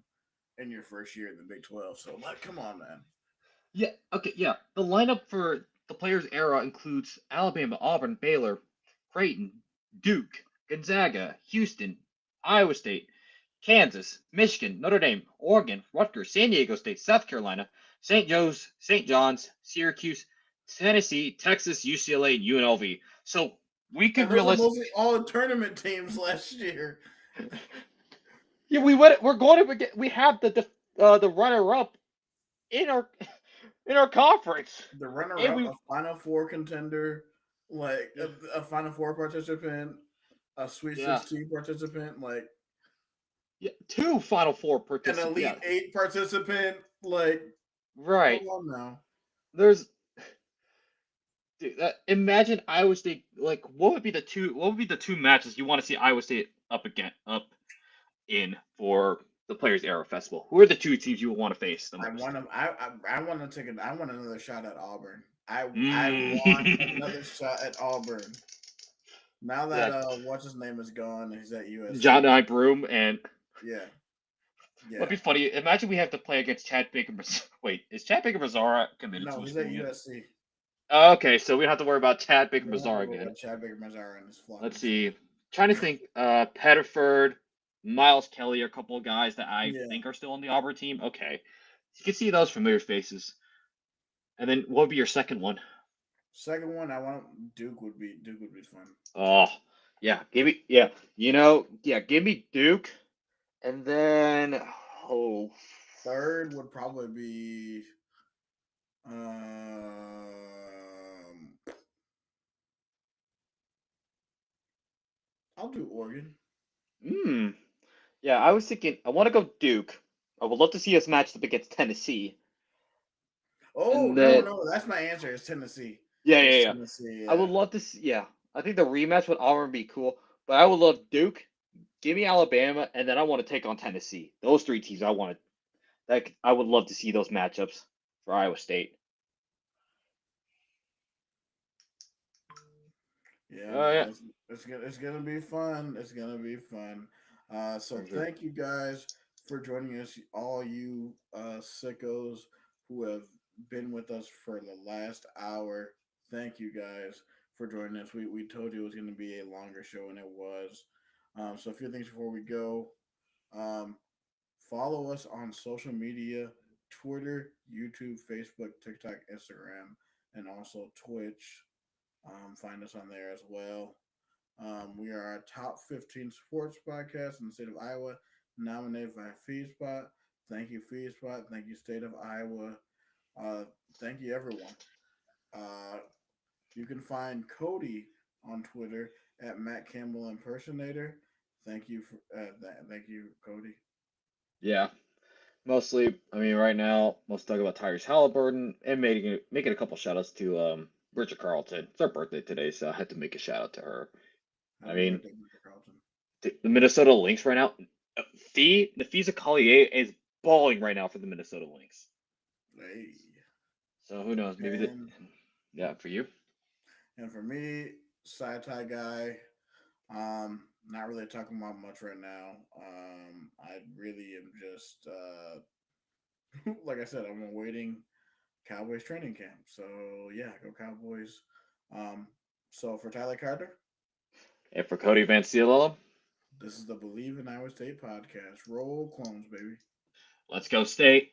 S1: in your first year in the Big 12. So, like, come on, man.
S2: Yeah, okay, yeah. The lineup for the players' era includes Alabama, Auburn, Baylor, Creighton, Duke, Gonzaga, Houston, Iowa State, Kansas, Michigan, Notre Dame, Oregon, Rutgers, San Diego State, South Carolina, St. John's, Syracuse, Tennessee, Texas, UCLA, and UNLV. So we could
S1: And those are
S2: realistically,
S1: mostly all tournament teams last year.
S2: yeah, we're going to get we have the runner up in our in our conference,
S1: The runner
S2: and
S1: up,
S2: we
S1: a Final Four contender, like
S2: yeah.
S1: a Final Four participant, a Sweet
S2: Yeah.
S1: 16 participant, like
S2: Yeah, two Final Four
S1: an
S2: participants.
S1: Elite
S2: Yeah,
S1: Eight participant. Like, come
S2: right.
S1: on now.
S2: There's dude, imagine Iowa State. Like, what would be the two? What would be the two matches you want to see Iowa State up in for the Players Era Festival? Who are the two teams you would want to face the
S1: I
S2: most?
S1: want them. I want to take it. I want another shot at Auburn. I want
S2: Mm.
S1: another shot at Auburn. Now that
S2: Yeah,
S1: what's his name is gone, he's at
S2: John
S1: USC.
S2: Knight Broom, and
S1: Yeah,
S2: would
S1: yeah.
S2: be funny. Imagine we have to play against Chad Baker. Wait, is Chad Baker Mazara committed
S1: No,
S2: to a
S1: he's at
S2: school yet?
S1: USC.
S2: Okay, so we don't have to worry about Chad Baker
S1: We don't have to
S2: Mazara
S1: worry
S2: again.
S1: about Chad Baker Mazara and his
S2: Let's
S1: flunkies.
S2: see. Trying to think. Pettiford, Miles Kelly are a couple of guys that I
S1: Yeah.
S2: think are still on the Auburn team. Okay, you can see those familiar faces. And then what would be your second one?
S1: Second one, I want Duke would be fun.
S2: Oh, yeah. Give me Duke, and then oh,
S1: Third would probably be I'll do Oregon.
S2: hmm. Yeah, I was thinking I want to go Duke. I would love to see us matched up against Tennessee,
S1: Oh
S2: and
S1: no,
S2: then
S1: no, that's my answer. It's Tennessee.
S2: yeah, yeah,
S1: It's
S2: yeah.
S1: Tennessee.
S2: I
S1: Yeah.
S2: would love to see. Yeah, I think the rematch with Auburn would be cool, but I would love Duke. Give me Alabama, and then I want to take on Tennessee. Those three teams, I would love to see those matchups for Iowa State.
S1: Yeah,
S2: Oh
S1: man,
S2: yeah,
S1: it's gonna be fun. It's gonna be fun. So
S2: for sure.
S1: thank you guys for joining us, all you sickos who have been with us for the last hour. Thank you guys for joining us. We told you it was gonna be a longer show, and it was. So a few things before we go. Um, Follow us on social media: Twitter, YouTube, Facebook, TikTok, Instagram, and also Twitch. Find us on there as well. We are a top 15 sports podcast in the state of Iowa, nominated by FeedSpot. Thank you, FeedSpot. Thank you, state of Iowa. Uh, Thank you, everyone. Uh, you can find Cody on Twitter at Matt Campbell Impersonator. Thank you, Cody.
S2: Yeah, mostly. I mean, right now, let's talk about Tyrese Halliburton and making a couple shout outs to Bridget Carlton. It's her birthday today, so I had to make a shout out to her. I
S1: Happy
S2: mean,
S1: birthday, Mr. Carlton.
S2: the Minnesota Lynx right now. Nafisa Collier is balling right now for the Minnesota Lynx.
S1: Hey.
S2: So who knows? Maybe the
S1: And
S2: yeah for you.
S1: and for me, sci tie guy. Not really talking about much right now. I really am just like I said, I'm awaiting Cowboys training camp. So yeah, go Cowboys. Um, so for Tyler Carter,
S2: And for Cody Van Seal,
S1: this is the Bleav in Iowa State podcast. Roll clones, baby.
S2: let's go State.